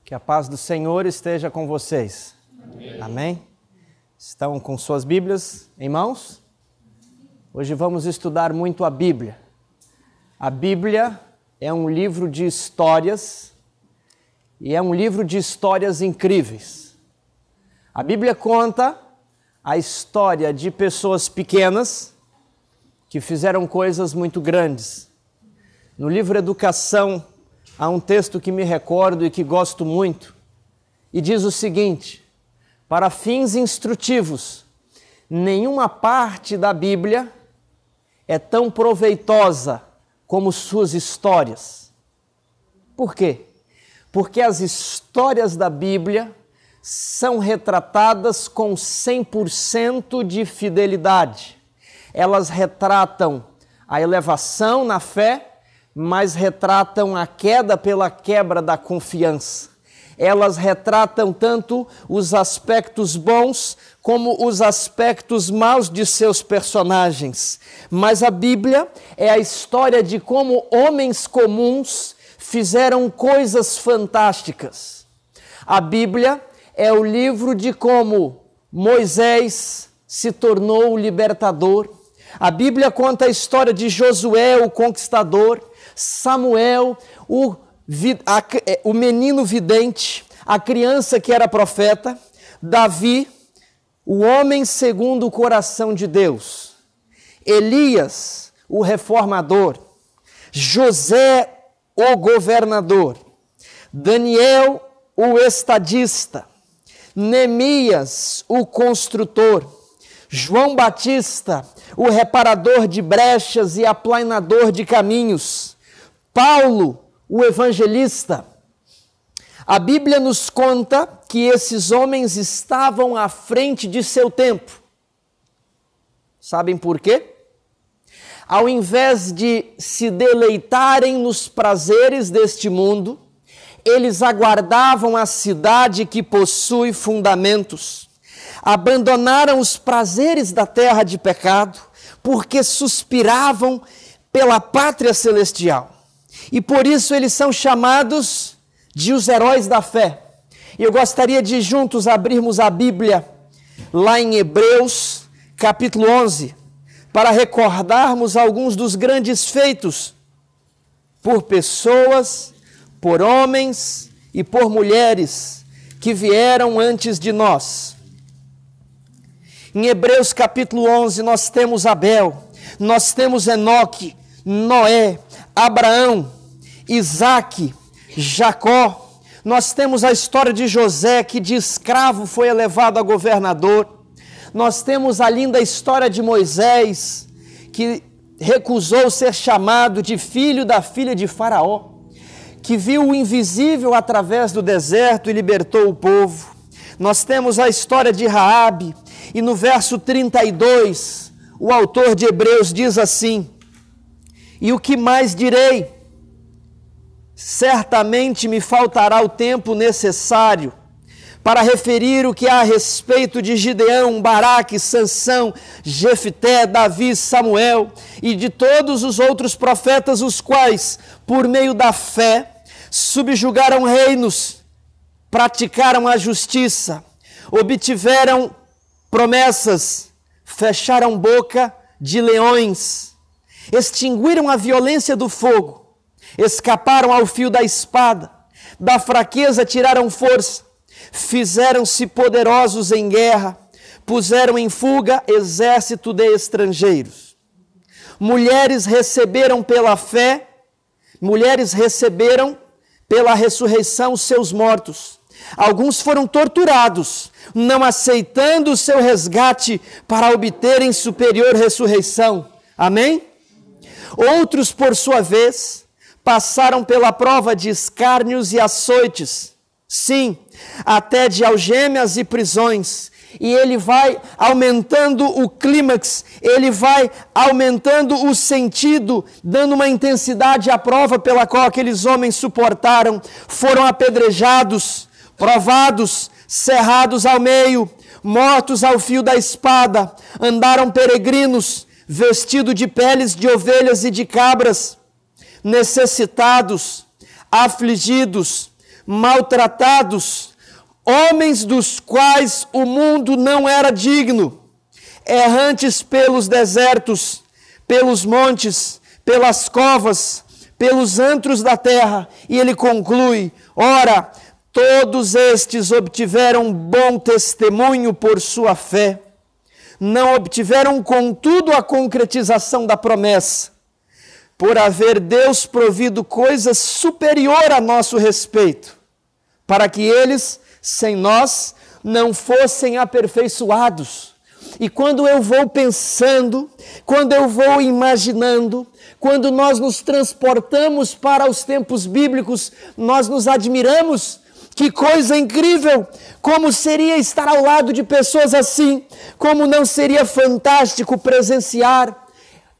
Que a paz do Senhor esteja com vocês. Amém. Amém? Estão com suas Bíblias em mãos? Hoje vamos estudar muito a Bíblia. A Bíblia é um livro de histórias e é um livro de histórias incríveis. A Bíblia conta a história de pessoas pequenas que fizeram coisas muito grandes. No livro Educação, há um texto que me recordo e que gosto muito, e diz o seguinte: para fins instrutivos, nenhuma parte da Bíblia é tão proveitosa como suas histórias. Por quê? Porque as histórias da Bíblia são retratadas com 100% de fidelidade. Elas retratam a elevação na fé, mas retratam a queda pela quebra da confiança. Elas retratam tanto os aspectos bons como os aspectos maus de seus personagens. Mas a Bíblia é a história de como homens comuns fizeram coisas fantásticas. A Bíblia é o livro de como Moisés se tornou o libertador. A Bíblia conta a história de Josué, o conquistador, Samuel, o menino vidente, a criança que era profeta, Davi, o homem segundo o coração de Deus, Elias, o reformador, José, o governador, Daniel, o estadista, Neemias, o construtor, João Batista, o reparador de brechas e aplanador de caminhos, Paulo, o evangelista. A Bíblia nos conta que esses homens estavam à frente de seu tempo. Sabem por quê? Ao invés de se deleitarem nos prazeres deste mundo, eles aguardavam a cidade que possui fundamentos. Abandonaram os prazeres da terra de pecado, porque suspiravam pela pátria celestial. E por isso eles são chamados de os heróis da fé. E eu gostaria de juntos abrirmos a Bíblia lá em Hebreus, capítulo 11, para recordarmos alguns dos grandes feitos por pessoas, por homens e por mulheres que vieram antes de nós. Em Hebreus capítulo 11 nós temos Abel, nós temos Enoque, Noé, Abraão, Isaque, Jacó. Nós temos a história de José, que de escravo foi elevado a governador. Nós temos a linda história de Moisés, que recusou ser chamado de filho da filha de Faraó, que viu o invisível através do deserto e libertou o povo. Nós temos a história de Raabe, e no verso 32, o autor de Hebreus diz assim: e o que mais direi? Certamente me faltará o tempo necessário para referir o que há a respeito de Gideão, Baraque, Sansão, Jefté, Davi, Samuel e de todos os outros profetas, os quais, por meio da fé, subjugaram reinos, praticaram a justiça, obtiveram promessas, fecharam boca de leões, extinguiram a violência do fogo, escaparam ao fio da espada, da fraqueza tiraram força, fizeram-se poderosos em guerra, puseram em fuga exército de estrangeiros. Mulheres receberam pela fé, mulheres receberam pela ressurreição seus mortos. Alguns foram torturados, não aceitando o seu resgate para obterem superior ressurreição. Amém? Outros, por sua vez, passaram pela prova de escárnios e açoites, sim, até de algemas e prisões. E ele vai aumentando o clímax, ele vai aumentando o sentido, dando uma intensidade à prova pela qual aqueles homens suportaram. Foram apedrejados, provados, cerrados ao meio, mortos ao fio da espada, andaram peregrinos, vestidos de peles de ovelhas e de cabras, necessitados, afligidos, maltratados, homens dos quais o mundo não era digno, errantes pelos desertos, pelos montes, pelas covas, pelos antros da terra. E ele conclui: ora, todos estes obtiveram bom testemunho por sua fé. Não obtiveram, contudo, a concretização da promessa, por haver Deus provido coisa superior a nosso respeito, para que eles, sem nós, não fossem aperfeiçoados. E quando eu vou pensando, quando eu vou imaginando, quando nós nos transportamos para os tempos bíblicos, nós nos admiramos. Que coisa incrível! Como seria estar ao lado de pessoas assim? Como não seria fantástico presenciar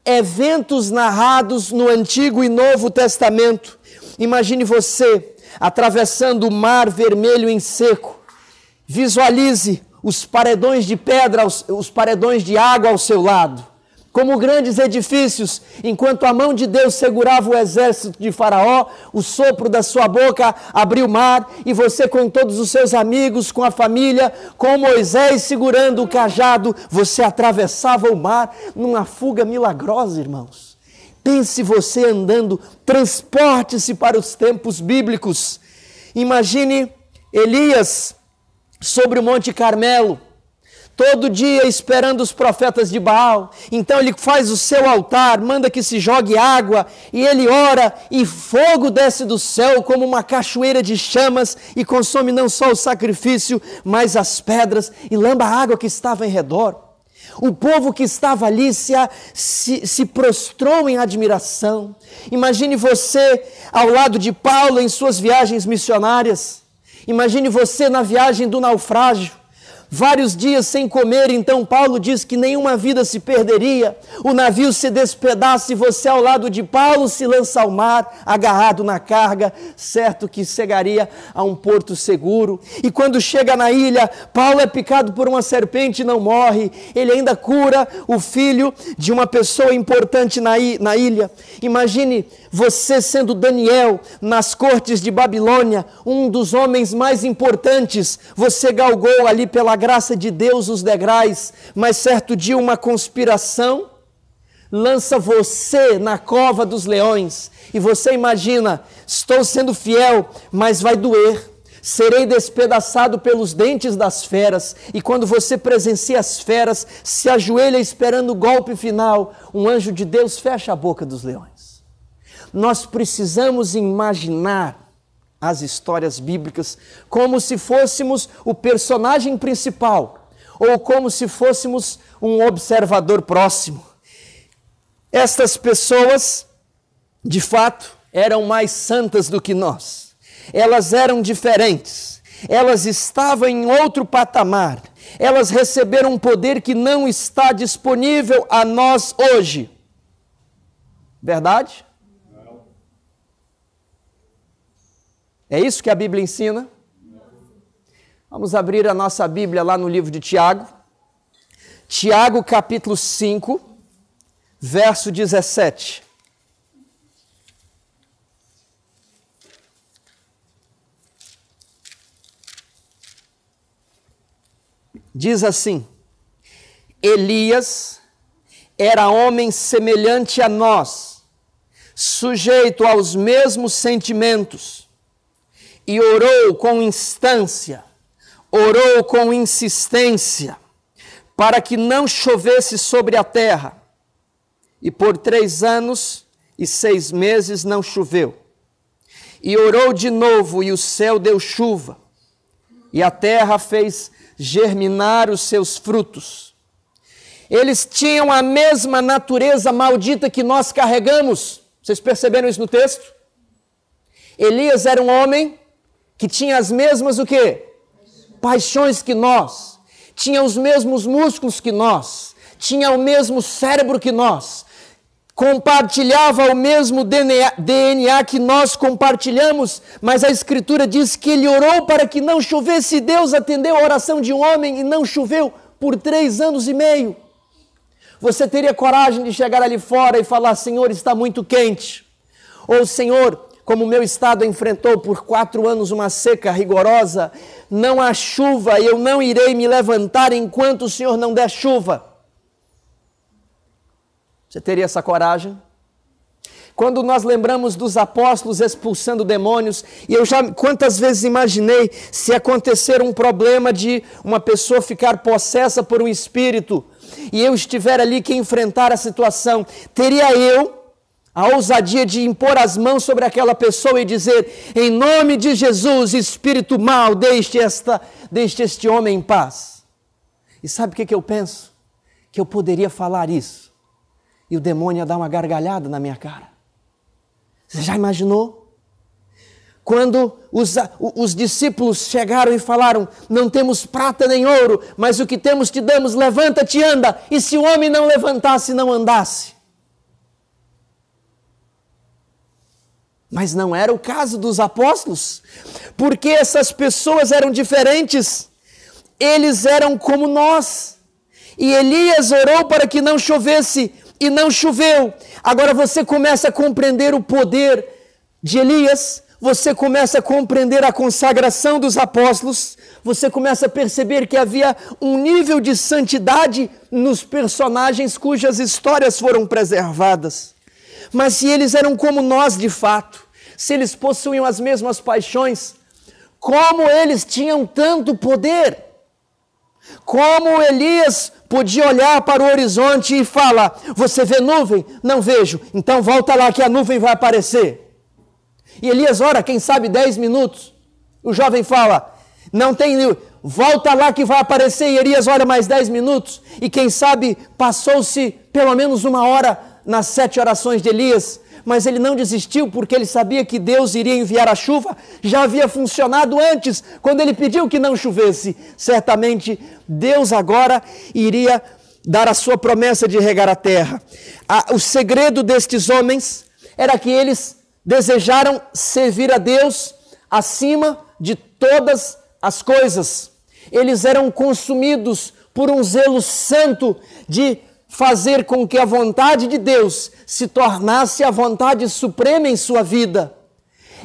eventos narrados no Antigo e Novo Testamento? Imagine você atravessando o Mar Vermelho em seco. Visualize os paredões de pedra, os paredões de água ao seu lado, como grandes edifícios, enquanto a mão de Deus segurava o exército de Faraó, o sopro da sua boca abriu o mar, e você com todos os seus amigos, com a família, com Moisés segurando o cajado, você atravessava o mar numa fuga milagrosa, irmãos. Pense você andando, transporte-se para os tempos bíblicos. Imagine Elias sobre o Monte Carmelo, todo dia esperando os profetas de Baal. Então ele faz o seu altar, manda que se jogue água, e ele ora, e fogo desce do céu como uma cachoeira de chamas, e consome não só o sacrifício, mas as pedras, e lamba a água que estava em redor. O povo que estava ali se prostrou em admiração. Imagine você ao lado de Paulo em suas viagens missionárias. Imagine você na viagem do naufrágio, vários dias sem comer. Então Paulo diz que nenhuma vida se perderia, o navio se despedaça e você ao lado de Paulo se lança ao mar, agarrado na carga, certo que chegaria a um porto seguro. E quando chega na ilha, Paulo é picado por uma serpente e não morre, ele ainda cura o filho de uma pessoa importante na ilha. Imagine você sendo Daniel nas cortes de Babilônia, um dos homens mais importantes. Você galgou ali pela graça de Deus os degraus, mas certo dia uma conspiração lança você na cova dos leões, e você imagina: estou sendo fiel, mas vai doer, serei despedaçado pelos dentes das feras. E quando você presencia as feras, se ajoelha esperando o golpe final, um anjo de Deus fecha a boca dos leões. Nós precisamos imaginar as histórias bíblicas como se fôssemos o personagem principal, ou como se fôssemos um observador próximo. Estas pessoas, de fato, eram mais santas do que nós. Elas eram diferentes. Elas estavam em outro patamar. Elas receberam um poder que não está disponível a nós hoje. Verdade? É isso que a Bíblia ensina? Vamos abrir a nossa Bíblia lá no livro de Tiago. Tiago, capítulo 5, verso 17. Diz assim: Elias era homem semelhante a nós, sujeito aos mesmos sentimentos, e orou com instância, orou com insistência, para que não chovesse sobre a terra. E por 3 anos e 6 meses não choveu. E orou de novo, e o céu deu chuva, e a terra fez germinar os seus frutos. Eles tinham a mesma natureza maldita que nós carregamos. Vocês perceberam isso no texto? Elias era um homem que tinha as mesmas o quê? Paixões que nós, tinha os mesmos músculos que nós, tinha o mesmo cérebro que nós, compartilhava o mesmo DNA que nós compartilhamos, mas a Escritura diz que ele orou para que não chovesse. Deus atendeu a oração de um homem e não choveu por 3 anos e meio. Você teria coragem de chegar ali fora e falar: Senhor, está muito quente? Ou Senhor, como o meu estado enfrentou por 4 anos uma seca rigorosa, não há chuva e eu não irei me levantar enquanto o Senhor não der chuva. Você teria essa coragem? Quando nós lembramos dos apóstolos expulsando demônios, e eu já quantas vezes imaginei se acontecer um problema de uma pessoa ficar possessa por um espírito, e eu estiver ali que enfrentar a situação, teria eu a ousadia de impor as mãos sobre aquela pessoa e dizer, em nome de Jesus, espírito mau, deixe este homem em paz. E sabe o que eu penso? Que eu poderia falar isso, e o demônio ia dar uma gargalhada na minha cara. Você já imaginou? Quando os discípulos chegaram e falaram, não temos prata nem ouro, mas o que temos te damos, levanta-te e anda. E se o homem não levantasse, não andasse? Mas não era o caso dos apóstolos, porque essas pessoas eram diferentes, eles eram como nós. E Elias orou para que não chovesse, e não choveu. Agora você começa a compreender o poder de Elias, você começa a compreender a consagração dos apóstolos, você começa a perceber que havia um nível de santidade nos personagens cujas histórias foram preservadas. Mas se eles eram como nós de fato, se eles possuíam as mesmas paixões, como eles tinham tanto poder? Como Elias podia olhar para o horizonte e falar, você vê nuvem? Não vejo, então volta lá que a nuvem vai aparecer. E Elias ora, quem sabe 10 minutos, o jovem fala, não tem, volta lá que vai aparecer, e Elias ora mais 10 minutos, e quem sabe passou-se pelo menos 1 hora nas 7 orações de Elias, mas ele não desistiu porque ele sabia que Deus iria enviar a chuva, já havia funcionado antes, quando ele pediu que não chovesse. Certamente Deus agora iria dar a sua promessa de regar a terra. O segredo destes homens era que eles desejaram servir a Deus acima de todas as coisas. Eles eram consumidos por um zelo santo de fazer com que a vontade de Deus se tornasse a vontade suprema em sua vida.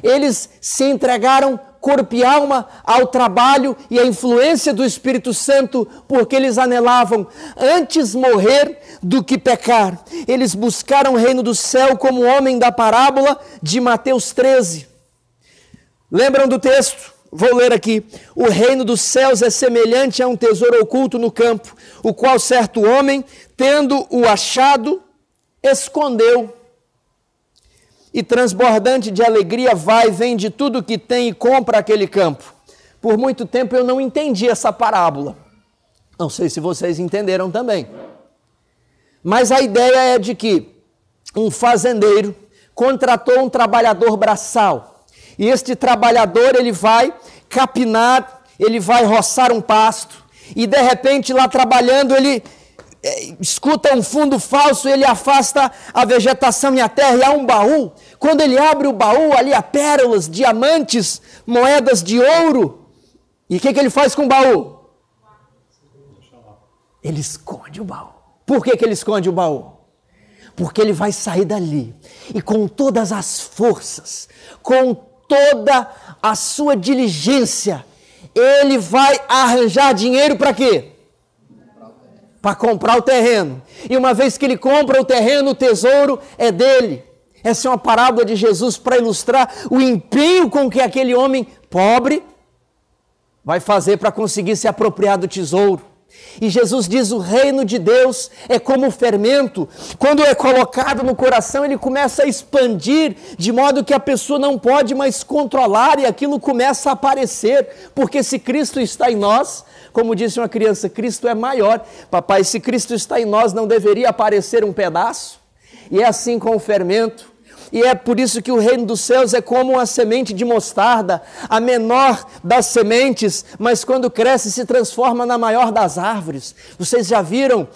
Eles se entregaram corpo e alma ao trabalho e à influência do Espírito Santo, porque eles anelavam antes morrer do que pecar. Eles buscaram o reino do céu como o homem da parábola de Mateus 13. Lembram do texto? Vou ler aqui. O reino dos céus é semelhante a um tesouro oculto no campo, o qual certo homem, tendo-o achado, escondeu. E transbordante de alegria vai, vende tudo o que tem e compra aquele campo. Por muito tempo eu não entendi essa parábola. Não sei se vocês entenderam também. Mas a ideia é de que um fazendeiro contratou um trabalhador braçal. E este trabalhador, ele vai capinar, ele vai roçar um pasto, e de repente lá trabalhando, ele escuta um fundo falso, ele afasta a vegetação e a terra, e há um baú. Quando ele abre o baú, ali há pérolas, diamantes, moedas de ouro. E o que ele faz com o baú? Ele esconde o baú. Por que ele esconde o baú? Porque ele vai sair dali, e com todas as forças, com toda a sua diligência, ele vai arranjar dinheiro para quê? Para comprar o terreno. E uma vez que ele compra o terreno, o tesouro é dele. Essa é uma parábola de Jesus para ilustrar o empenho com que aquele homem pobre vai fazer para conseguir se apropriar do tesouro. E Jesus diz, o reino de Deus é como o fermento. Quando é colocado no coração, ele começa a expandir, de modo que a pessoa não pode mais controlar, e aquilo começa a aparecer. Porque se Cristo está em nós, como disse uma criança, Cristo é maior. Papai, se Cristo está em nós, não deveria aparecer um pedaço? E é assim com o fermento. E é por isso que o reino dos céus é como uma semente de mostarda, a menor das sementes, mas quando cresce se transforma na maior das árvores. Vocês já viram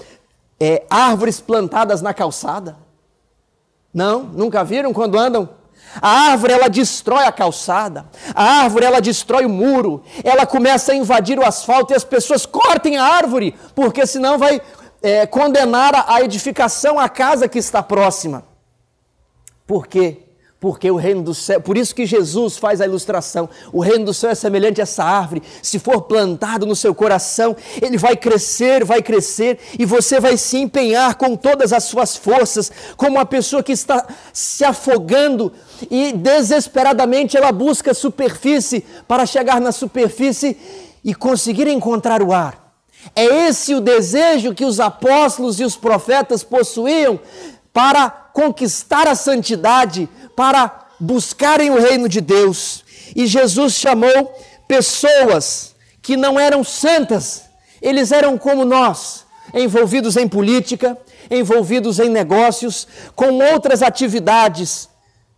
árvores plantadas na calçada? Não? Nunca viram quando andam? A árvore, ela destrói a calçada, a árvore, ela destrói o muro, ela começa a invadir o asfalto e as pessoas cortem a árvore, porque senão vai condenar a edificação, a casa que está próxima. Por quê? Porque o reino do céu, por isso que Jesus faz a ilustração, o reino do céu é semelhante a essa árvore, se for plantado no seu coração, ele vai crescer, e você vai se empenhar com todas as suas forças, como uma pessoa que está se afogando e desesperadamente ela busca a superfície para chegar na superfície e conseguir encontrar o ar. É esse o desejo que os apóstolos e os profetas possuíam para conquistar a santidade, para buscarem o reino de Deus. E Jesus chamou pessoas que não eram santas, eles eram como nós, envolvidos em política, envolvidos em negócios, com outras atividades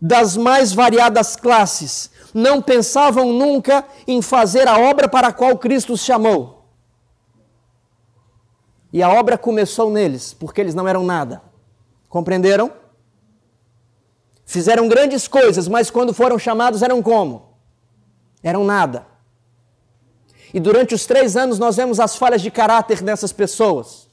das mais variadas classes. Não pensavam nunca em fazer a obra para a qual Cristo os chamou. E a obra começou neles, porque eles não eram nada. Compreenderam? Fizeram grandes coisas, mas quando foram chamados eram como? Eram nada. E durante os 3 anos nós vemos as falhas de caráter dessas pessoas.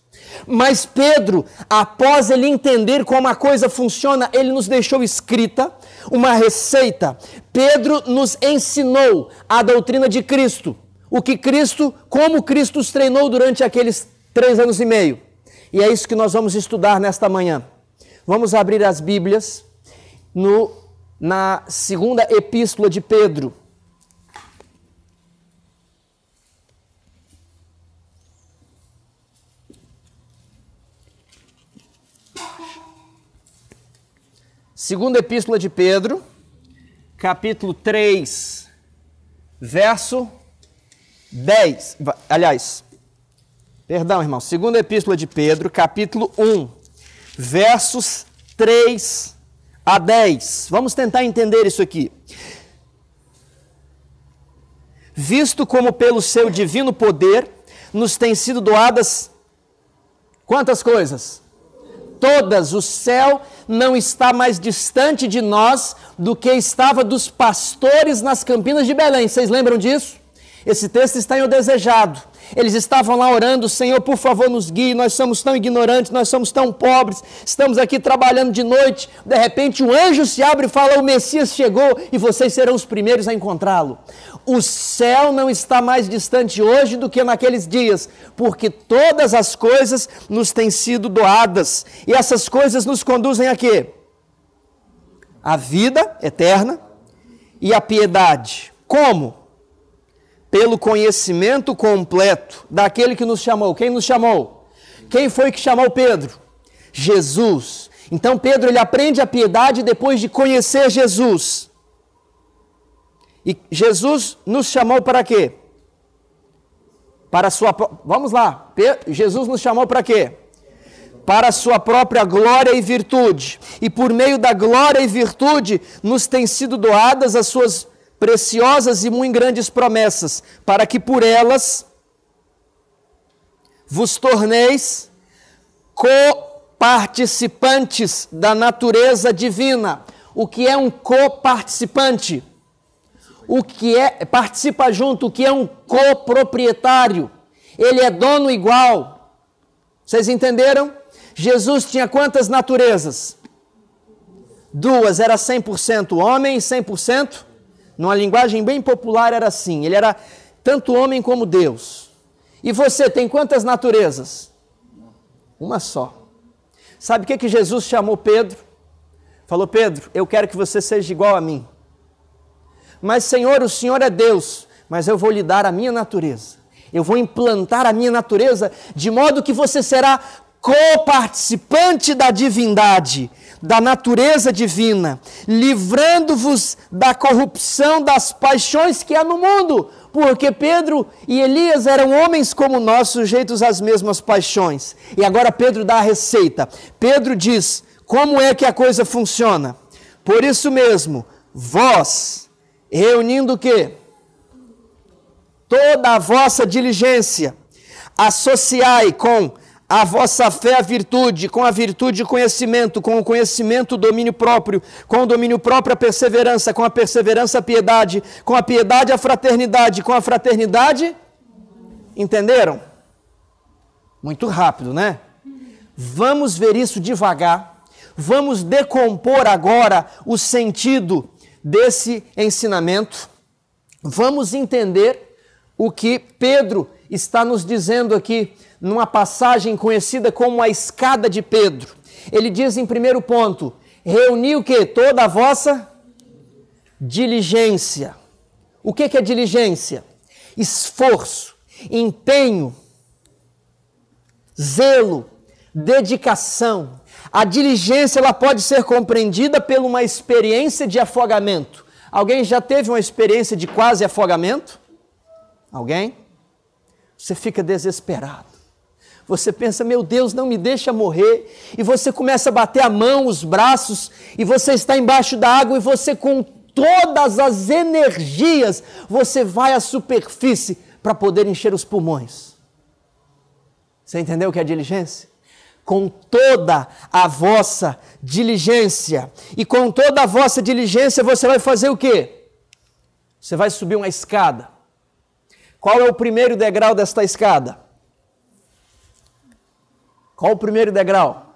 Mas Pedro, após ele entender como a coisa funciona, ele nos deixou escrita uma receita. Pedro nos ensinou a doutrina de Cristo. Como Cristo os treinou durante aqueles 3 anos e meio. E é isso que nós vamos estudar nesta manhã. Vamos abrir as Bíblias na segunda epístola de Pedro. Segunda epístola de Pedro, capítulo 3, verso 10. Irmão. Segunda epístola de Pedro, capítulo 1, versos 3 a 10. Vamos tentar entender isso aqui. Visto como pelo seu divino poder nos têm sido doadas quantas coisas? Todas. O céu não está mais distante de nós do que estava dos pastores nas campinas de Belém. Vocês lembram disso? Esse texto está em O Desejado. Eles estavam lá orando: Senhor, por favor, nos guie, nós somos tão ignorantes, nós somos tão pobres, estamos aqui trabalhando de noite. De repente um anjo se abre e fala: o Messias chegou e vocês serão os primeiros a encontrá-lo. O céu não está mais distante hoje do que naqueles dias, porque todas as coisas nos têm sido doadas, e essas coisas nos conduzem a quê? A vida eterna e a piedade. Como? Pelo conhecimento completo daquele que nos chamou. Quem nos chamou? Quem foi que chamou Pedro? Jesus. Então Pedro, ele aprende a piedade depois de conhecer Jesus. E Jesus nos chamou para quê? Para a sua... Vamos lá. Jesus nos chamou para quê? Para a sua própria glória e virtude. E por meio da glória e virtude nos têm sido doadas as suas preciosas e muito grandes promessas, para que por elas vos torneis coparticipantes da natureza divina. O que é um coparticipante? O que é, participa junto, o que é um coproprietário? Ele é dono igual. Vocês entenderam? Jesus tinha quantas naturezas? 2, era 100% homem e 100%? Numa linguagem bem popular era assim, ele era tanto homem como Deus. E você tem quantas naturezas? Uma só. Sabe o que Jesus chamou Pedro? Falou: Pedro, eu quero que você seja igual a mim. Mas Senhor, o Senhor é Deus, mas eu vou lhe dar a minha natureza. Eu vou implantar a minha natureza de modo que você será coparticipante da divindade, da natureza divina, livrando-vos da corrupção das paixões que há no mundo, porque Pedro e Elias eram homens como nós, sujeitos às mesmas paixões. E agora Pedro dá a receita. Pedro diz como é que a coisa funciona. Por isso mesmo, vós, reunindo o quê? Toda a vossa diligência, associai com a vossa fé a virtude, com a virtude o conhecimento, com o conhecimento o domínio próprio, com o domínio próprio a perseverança, com a perseverança a piedade, com a piedade a fraternidade, com a fraternidade... Entenderam? Muito rápido, né? Vamos ver isso devagar, vamos decompor agora o sentido desse ensinamento. Vamos entender o que Pedro está nos dizendo aqui numa passagem conhecida como a escada de Pedro. Ele diz em primeiro ponto, reunir o quê? Toda a vossa diligência. O que é diligência? Esforço, empenho, zelo, dedicação. A diligência ela pode ser compreendida por uma experiência de afogamento. Alguém já teve uma experiência de quase afogamento? Alguém? Você fica desesperado. Você pensa, meu Deus, não me deixa morrer. E você começa a bater a mão, os braços, e você está embaixo da água e você com todas as energias, você vai à superfície para poder encher os pulmões. Você entendeu o que é diligência? Com toda a vossa diligência. E com toda a vossa diligência você vai fazer o quê? Você vai subir uma escada. Qual é o primeiro degrau desta escada? Qual o primeiro degrau?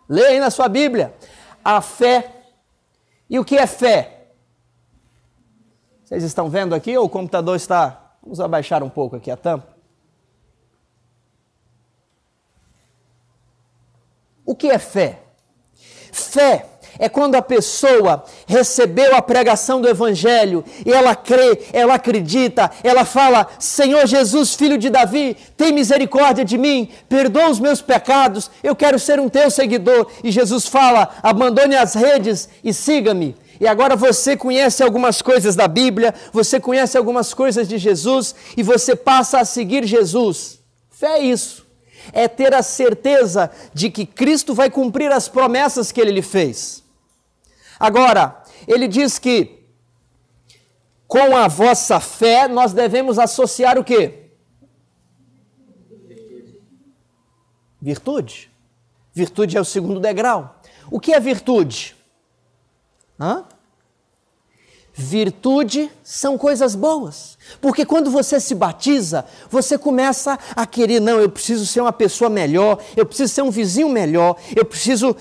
Leia aí na sua Bíblia. A fé. E o que é fé? Vocês estão vendo aqui ou o computador está... Vamos abaixar um pouco aqui a tampa. O que é fé? Fé é quando a pessoa recebeu a pregação do Evangelho e ela crê, ela acredita, ela fala, Senhor Jesus, filho de Davi, tem misericórdia de mim, perdoa os meus pecados, eu quero ser um teu seguidor. E Jesus fala, abandone as redes e siga-me. E agora você conhece algumas coisas da Bíblia, você conhece algumas coisas de Jesus e você passa a seguir Jesus. Fé é isso. É ter a certeza de que Cristo vai cumprir as promessas que Ele lhe fez. Agora, ele diz que com a vossa fé nós devemos associar o quê? Virtude. Virtude é o segundo degrau. O que é virtude? Virtude são coisas boas, porque quando você se batiza, você começa a querer, não, eu preciso ser uma pessoa melhor, eu preciso ser um vizinho melhor, eu preciso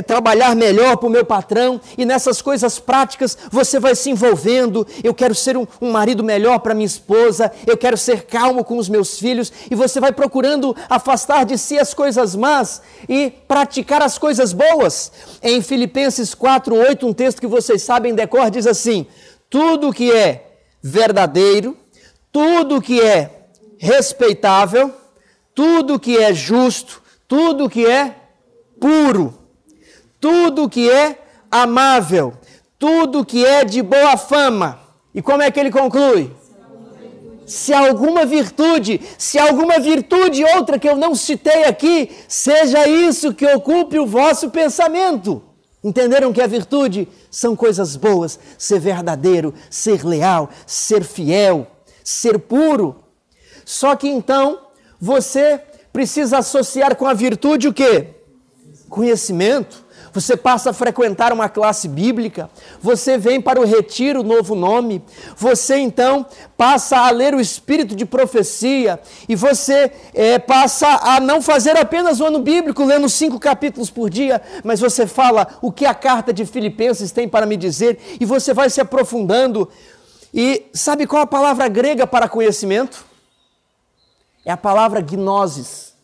trabalhar melhor para o meu patrão, e nessas coisas práticas você vai se envolvendo, eu quero ser um marido melhor para minha esposa, eu quero ser calmo com os meus filhos, e você vai procurando afastar de si as coisas más e praticar as coisas boas. Em Filipenses 4:8, um texto que vocês sabem de cor, diz assim, tudo que é verdadeiro, tudo que é respeitável, tudo que é justo, tudo que é puro, tudo que é amável, tudo que é de boa fama. E como é que ele conclui? Se alguma virtude outra que eu não citei aqui, seja isso que ocupe o vosso pensamento. Entenderam que a virtude são coisas boas, ser verdadeiro, ser leal, ser fiel, ser puro. Só que então, você precisa associar com a virtude o quê? Conhecimento. Você passa a frequentar uma classe bíblica, você vem para o retiro Novo Nome, você então passa a ler o espírito de profecia e você passa a não fazer apenas o ano bíblico, lendo 5 capítulos por dia, mas você fala o que a carta de Filipenses tem para me dizer e você vai se aprofundando. E sabe qual a palavra grega para conhecimento? É a palavra gnosis.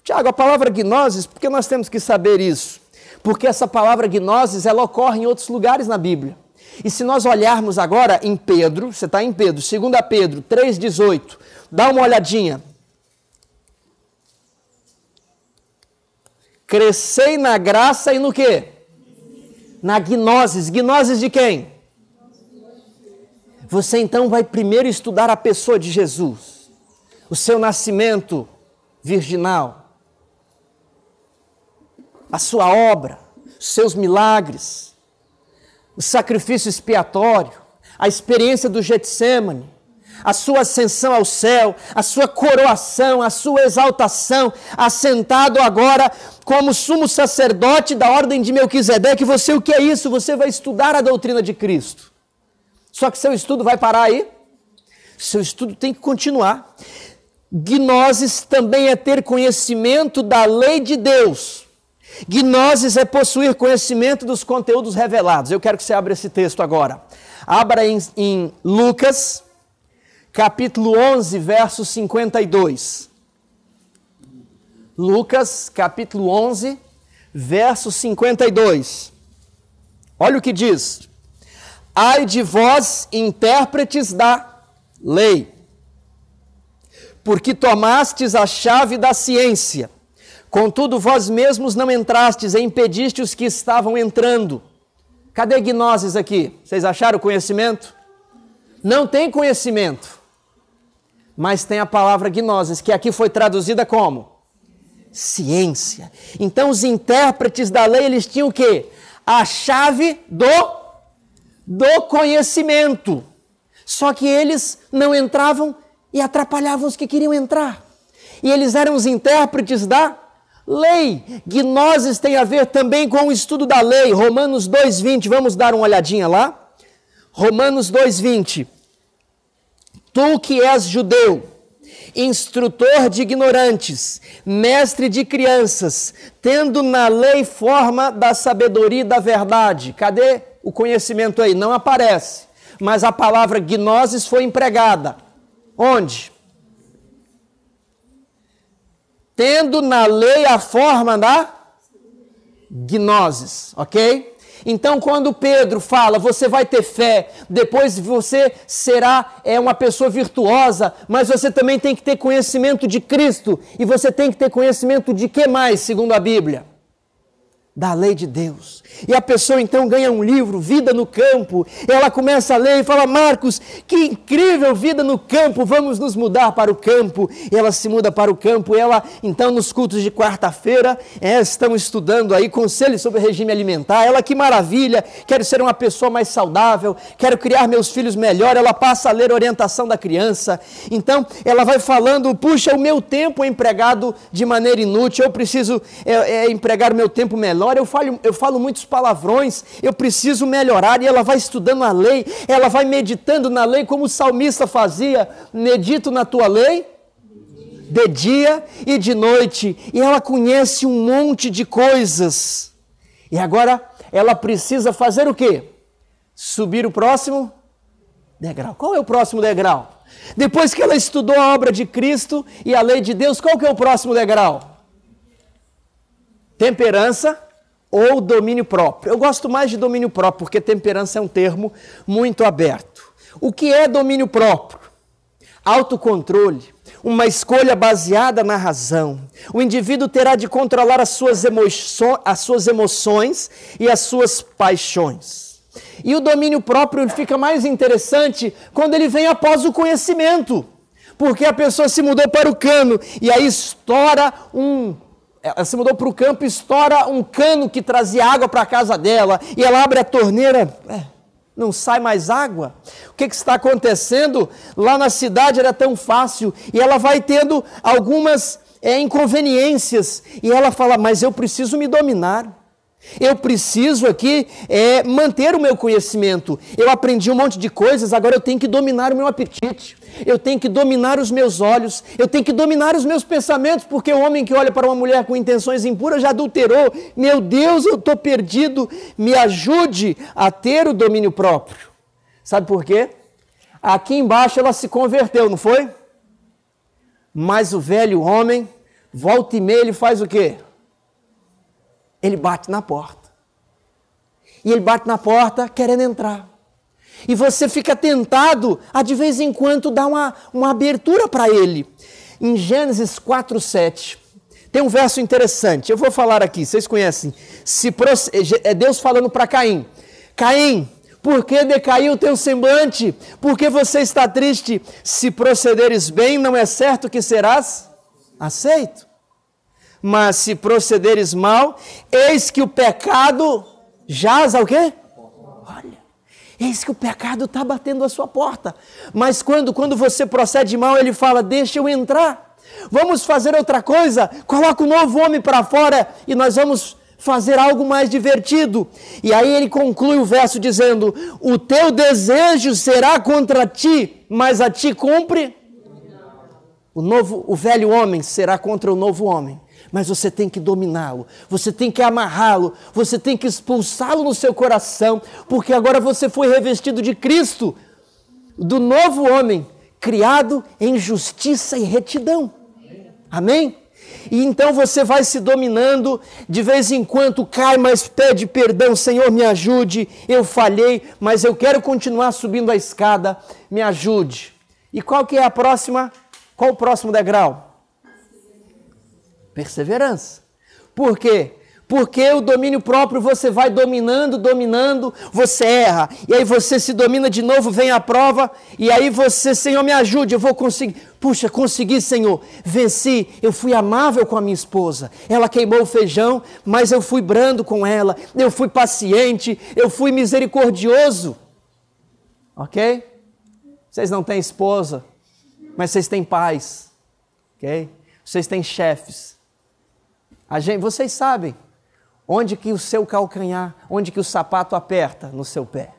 Tiago, a palavra gnosis, por que nós temos que saber isso? Porque essa palavra gnosis, ela ocorre em outros lugares na Bíblia. E se nós olharmos agora em Pedro, você está em Pedro, 2 Pedro 3,18, dá uma olhadinha. Crescei na graça e no quê? Na gnosis. Gnosis de quem? Você então vai primeiro estudar a pessoa de Jesus, o seu nascimento virginal, a sua obra, os seus milagres, o sacrifício expiatório, a experiência do Getsêmani, a sua ascensão ao céu, a sua coroação, a sua exaltação, assentado agora como sumo sacerdote da ordem de Melquisedeque. Você, o que é isso? Você vai estudar a doutrina de Cristo. Só que seu estudo vai parar aí? Seu estudo tem que continuar. Gnosis também é ter conhecimento da lei de Deus. Gnoses é possuir conhecimento dos conteúdos revelados. Eu quero que você abra esse texto agora. Abra em Lucas, capítulo 11, verso 52. Lucas, capítulo 11, verso 52. Olha o que diz. Ai de vós, intérpretes da lei, porque tomastes a chave da ciência, contudo vós mesmos não entrastes e impediste os que estavam entrando. Cadê gnoses aqui? Vocês acharam conhecimento? Não tem conhecimento, mas tem a palavra gnoses, que aqui foi traduzida como ciência. Então os intérpretes da lei, eles tinham o quê? A chave do conhecimento. Só que eles não entravam e atrapalhavam os que queriam entrar. E eles eram os intérpretes da lei. Gnoses tem a ver também com o estudo da lei. Romanos 2:20, vamos dar uma olhadinha lá. Romanos 2:20. Tu que és judeu, instrutor de ignorantes, mestre de crianças, tendo na lei forma da sabedoria e da verdade. Cadê o conhecimento aí? Não aparece. Mas a palavra gnoses foi empregada. Onde? Tendo na lei a forma da gnoses, ok? Então, quando Pedro fala, você vai ter fé, depois você será uma pessoa virtuosa, mas você também tem que ter conhecimento de Cristo, e você tem que ter conhecimento de que mais, segundo a Bíblia? Da lei de Deus. E a pessoa então ganha um livro, Vida no Campo, ela começa a ler e fala, Marcos, que incrível, vida no campo, vamos nos mudar para o campo. E ela se muda para o campo, e ela então nos cultos de quarta-feira, estão estudando aí conselhos sobre regime alimentar. Ela, que maravilha, quero ser uma pessoa mais saudável, quero criar meus filhos melhor. Ela passa a ler orientação da criança, então ela vai falando, puxa, o meu tempo é empregado de maneira inútil, eu preciso empregar o meu tempo melhor. Eu falo muitos palavrões, eu preciso melhorar. E ela vai estudando a lei, ela vai meditando na lei, como o salmista fazia, medito na tua lei de dia e de noite. E ela conhece um monte de coisas. E agora ela precisa fazer o quê? Subir o próximo degrau. Qual é o próximo degrau? Depois que ela estudou a obra de Cristo e a lei de Deus, qual que é o próximo degrau? Temperança ou domínio próprio. Eu gosto mais de domínio próprio, porque temperança é um termo muito aberto. O que é domínio próprio? Autocontrole, uma escolha baseada na razão. O indivíduo terá de controlar as suas emoções e as suas paixões. E o domínio próprio fica mais interessante quando ele vem após o conhecimento, porque a pessoa se mudou para o cano, e aí ela se mudou para o campo, estoura um cano que trazia água para a casa dela, e ela abre a torneira, não sai mais água. O que está acontecendo? Lá na cidade era tão fácil, e ela vai tendo algumas inconveniências, e ela fala, mas eu preciso me dominar. Eu preciso aqui manter o meu conhecimento. Eu aprendi um monte de coisas, agora eu tenho que dominar o meu apetite. Eu tenho que dominar os meus olhos. Eu tenho que dominar os meus pensamentos, porque o homem que olha para uma mulher com intenções impuras já adulterou. Meu Deus, eu estou perdido. Me ajude a ter o domínio próprio. Sabe por quê? Aqui embaixo ela se converteu, não foi? Mas o velho homem, volta e meia, ele faz o quê? Ele bate na porta. E ele bate na porta querendo entrar. E você fica tentado a de vez em quando dar uma abertura para ele. Em Gênesis 4:7, tem um verso interessante. Eu vou falar aqui, vocês conhecem. É Deus falando para Caim. Caim, por que decaiu o teu semblante? Por que você está triste? Se procederes bem, não é certo que serás aceito. Mas se procederes mal, eis que o pecado jaz ao quê? Olha, eis que o pecado está batendo a sua porta. Mas quando você procede mal, ele fala, deixa eu entrar. Vamos fazer outra coisa, coloca um novo homem para fora e nós vamos fazer algo mais divertido. E aí ele conclui o verso dizendo, o teu desejo será contra ti, mas a ti cumpre. O velho homem será contra o novo homem. mas você tem que dominá-lo, você tem que amarrá-lo, você tem que expulsá-lo no seu coração, porque agora você foi revestido de Cristo, do novo homem, criado em justiça e retidão. Amém? E então você vai se dominando, de vez em quando cai, mas pede perdão, Senhor, me ajude, eu falhei, mas eu quero continuar subindo a escada, me ajude. E qual que é a próxima? Qual o próximo degrau? Perseverança. Por quê? Porque o domínio próprio você vai dominando, você erra. E aí você se domina de novo, vem a prova, e aí você, Senhor, me ajude, eu vou conseguir. Puxa, consegui, Senhor, venci, eu fui amável com a minha esposa. Ela queimou o feijão, mas eu fui brando com ela, eu fui paciente, eu fui misericordioso. Ok? Vocês não têm esposa, mas vocês têm pais. Ok? Vocês têm chefes. Vocês sabem onde que o seu calcanhar, onde que o sapato aperta no seu pé.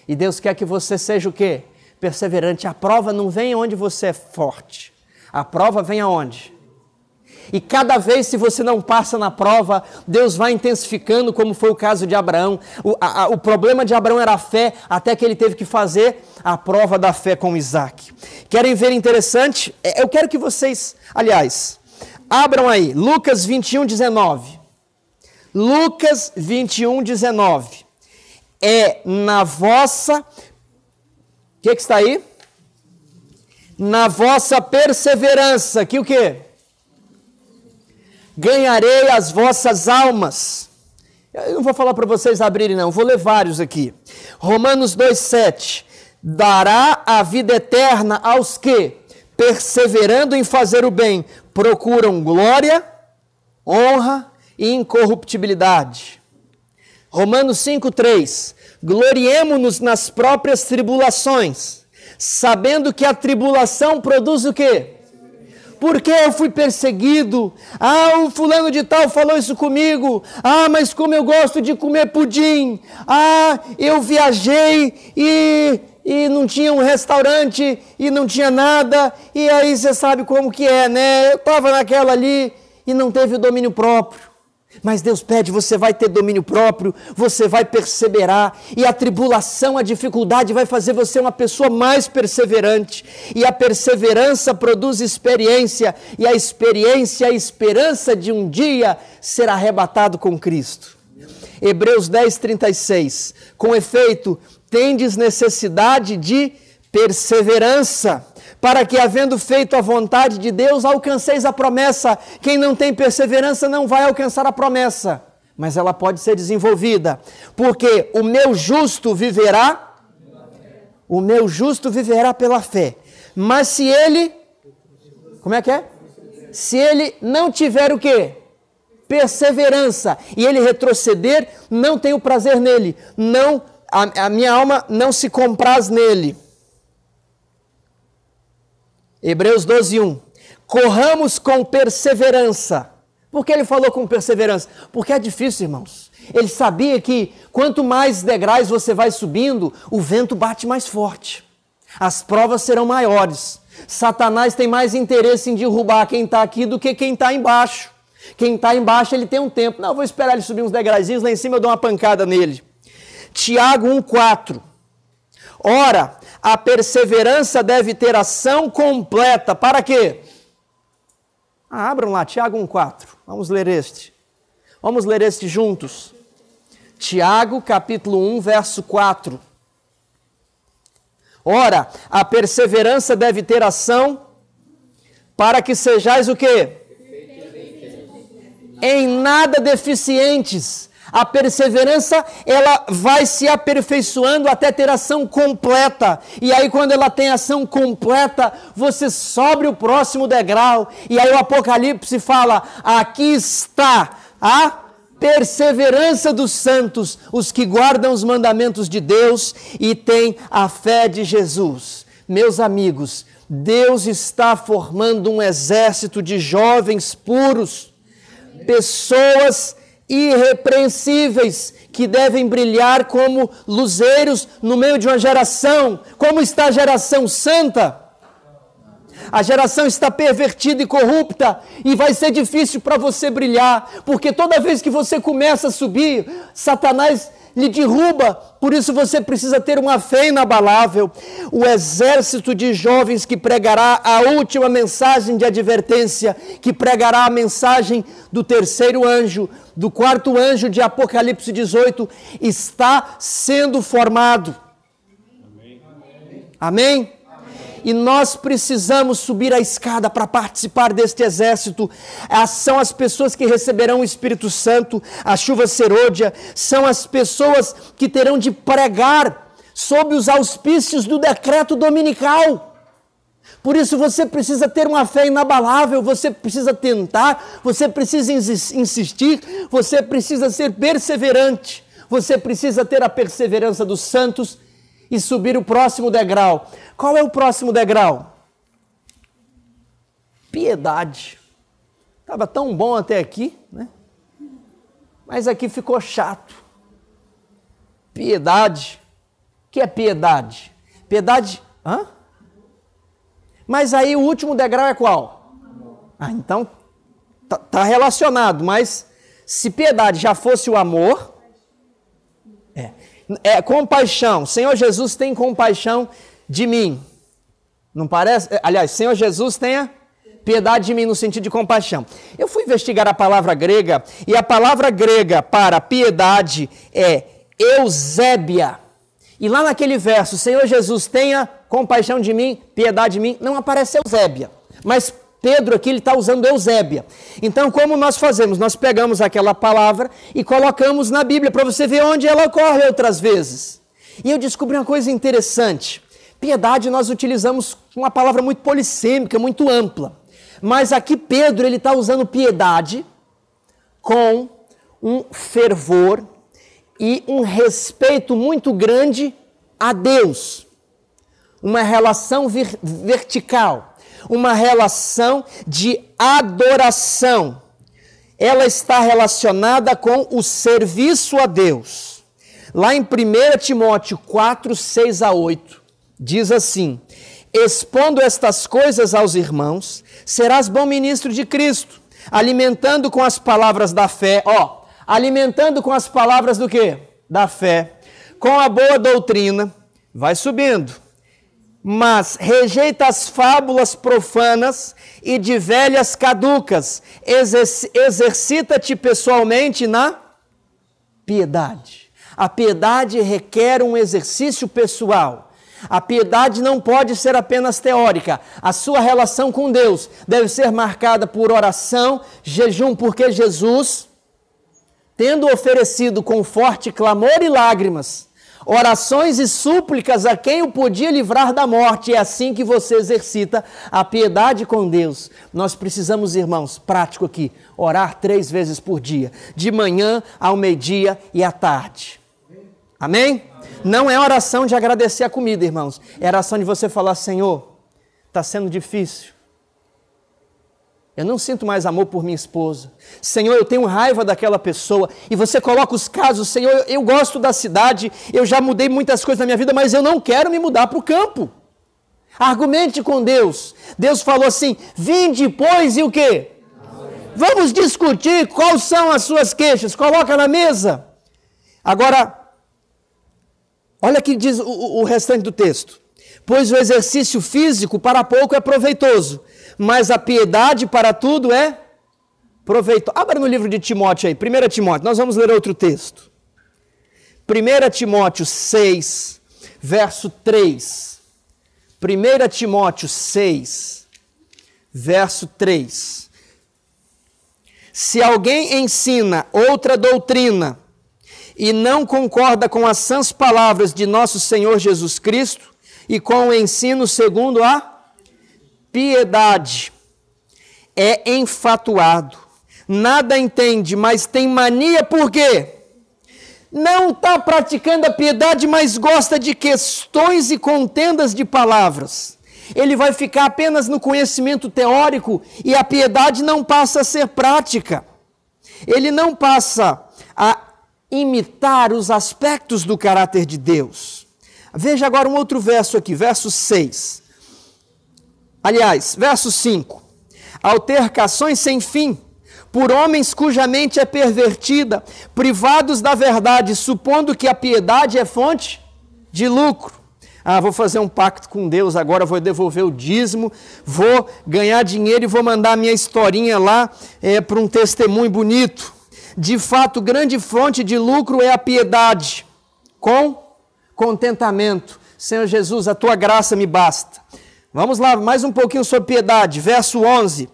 E Deus quer que você seja o quê? Perseverante. A prova não vem onde você é forte. A prova vem aonde? E cada vez se você não passa na prova, Deus vai intensificando, como foi o caso de Abraão. O problema de Abraão era a fé, até que ele teve que fazer a prova da fé com Isaac. Querem ver interessante? Eu quero que vocês, aliás, abram aí, Lucas 21, 19. Lucas 21, 19. É na vossa... O que está aí? Na vossa perseverança. Que o quê? Ganharei as vossas almas. Eu não vou falar para vocês abrirem não, vou ler vários aqui. Romanos 2,7. Dará a vida eterna aos que, perseverando em fazer o bem, procuram glória, honra e incorruptibilidade. Romanos 5,3. Gloriemo-nos nas próprias tribulações, sabendo que a tribulação produz o quê? Porque eu fui perseguido. O fulano de tal falou isso comigo. Mas como eu gosto de comer pudim. Eu viajei e não tinha um restaurante e não tinha nada. E aí você sabe como que é, né? Eu estava naquela ali e não teve o domínio próprio. Mas Deus pede, você vai ter domínio próprio, você vai perseverar, e a tribulação, a dificuldade vai fazer você uma pessoa mais perseverante, e a perseverança produz experiência, e a experiência, a esperança de um dia ser arrebatado com Cristo. Hebreus 10, 36, com efeito, tendes necessidade de perseverança, para que, havendo feito a vontade de Deus, alcanceis a promessa. Quem não tem perseverança não vai alcançar a promessa, mas ela pode ser desenvolvida, porque o meu justo viverá pela fé, mas se ele, como é que é? Se ele não tiver o quê? Perseverança, e ele retroceder, não tenho prazer nele, a minha alma não se compraz nele. Hebreus 12, 1. Corramos com perseverança. Por que ele falou com perseverança? Porque é difícil, irmãos. Ele sabia que quanto mais degraus você vai subindo, o vento bate mais forte. As provas serão maiores. Satanás tem mais interesse em derrubar quem está aqui do que quem está embaixo. Quem está embaixo, ele tem um tempo. Não, eu vou esperar ele subir uns degrauzinhos, lá em cima eu dou uma pancada nele. Tiago 1, 4. Ora, a perseverança deve ter ação completa. Para quê? Abram lá, Tiago 1,4. Vamos ler este. Vamos ler este juntos. Tiago, capítulo 1, verso 4. Ora, a perseverança deve ter ação para que sejais o quê? Em nada deficientes. A perseverança, ela vai se aperfeiçoando até ter ação completa. E aí, quando ela tem ação completa, você sobe o próximo degrau. E aí o Apocalipse fala, aqui está a perseverança dos santos, os que guardam os mandamentos de Deus e têm a fé de Jesus. Meus amigos, Deus está formando um exército de jovens puros, pessoas irrepreensíveis, que devem brilhar como luzeiros no meio de uma geração. Como está a geração santa? A geração está pervertida e corrupta e vai ser difícil para você brilhar, porque toda vez que você começa a subir, Satanás lhe derruba. Por isso você precisa ter uma fé inabalável. O exército de jovens que pregará a última mensagem de advertência, que pregará a mensagem do terceiro anjo, do quarto anjo de Apocalipse 18, está sendo formado. Amém? E nós precisamos subir a escada para participar deste exército. São as pessoas que receberão o Espírito Santo, a chuva serôdia, são as pessoas que terão de pregar sob os auspícios do decreto dominical. Por isso você precisa ter uma fé inabalável, você precisa tentar, você precisa insistir, você precisa ser perseverante, você precisa ter a perseverança dos santos e subir o próximo degrau. Qual é o próximo degrau? Piedade. Estava tão bom até aqui, né? Mas aqui ficou chato. Piedade. O que é piedade? Piedade... Hã? Mas aí o último degrau é qual? Então, tá relacionado, mas se piedade já fosse o amor... compaixão. Senhor Jesus, tem compaixão de mim. Não parece? Aliás, Senhor Jesus, tenha piedade de mim no sentido de compaixão. Eu fui investigar a palavra grega e a palavra grega para piedade é eusébia. E lá naquele verso, Senhor Jesus, tenha compaixão de mim, piedade de mim, não aparece eusébia. Mas Pedro aqui ele está usando eusébia. Então, como nós fazemos? Nós pegamos aquela palavra e colocamos na Bíblia para você ver onde ela ocorre outras vezes. E eu descobri uma coisa interessante. Piedade nós utilizamos uma palavra muito polissêmica, muito ampla. Mas aqui Pedro ele está usando piedade com um fervor e um respeito muito grande a Deus. Uma relação vertical. Uma relação de adoração. Ela está relacionada com o serviço a Deus. Lá em 1 Timóteo 4, 6 a 8, diz assim: expondo estas coisas aos irmãos, serás bom ministro de Cristo, alimentando com as palavras da fé, alimentando com as palavras do quê? Da fé, com a boa doutrina, vai subindo. Mas rejeita as fábulas profanas e de velhas caducas. Exercita-te pessoalmente na piedade. A piedade requer um exercício pessoal. A piedade não pode ser apenas teórica. A sua relação com Deus deve ser marcada por oração, jejum, porque Jesus, tendo oferecido com forte clamor e lágrimas, orações e súplicas a quem o podia livrar da morte. É assim que você exercita a piedade com Deus. Nós precisamos, irmãos, prático aqui, orar 3 vezes por dia, de manhã, ao meio-dia e à tarde. Amém? Não é oração de agradecer a comida, irmãos. É oração de você falar: Senhor, está sendo difícil. Eu não sinto mais amor por minha esposa. Senhor, eu tenho raiva daquela pessoa. E você coloca os casos: Senhor, eu gosto da cidade, eu já mudei muitas coisas na minha vida, mas eu não quero me mudar para o campo. Argumente com Deus. Deus falou assim: vinde, pois, e o quê? Vamos discutir quais são as suas queixas. Coloca na mesa. Agora, olha o que diz o restante do texto. Pois o exercício físico para pouco é proveitoso, mas a piedade para tudo é proveitosa. Abra no livro de Timóteo aí, 1 Timóteo, nós vamos ler outro texto. 1 Timóteo 6, verso 3. 1 Timóteo 6, verso 3. Se alguém ensina outra doutrina e não concorda com as sãs palavras de nosso Senhor Jesus Cristo e com o ensino segundo a piedade, é enfatuado, nada entende, mas tem mania. Por quê? Não está praticando a piedade, mas gosta de questões e contendas de palavras. Ele vai ficar apenas no conhecimento teórico e a piedade não passa a ser prática. Ele não passa a imitar os aspectos do caráter de Deus. Veja agora um outro verso aqui, verso 6. Aliás, verso 5. Altercações sem fim, por homens cuja mente é pervertida, privados da verdade, supondo que a piedade é fonte de lucro. Vou fazer um pacto com Deus agora, vou devolver o dízimo, vou ganhar dinheiro e vou mandar minha historinha lá para um testemunho bonito. De fato, grande fonte de lucro é a piedade, com contentamento. Senhor Jesus, a tua graça me basta. Vamos lá, mais um pouquinho sobre piedade, verso 11.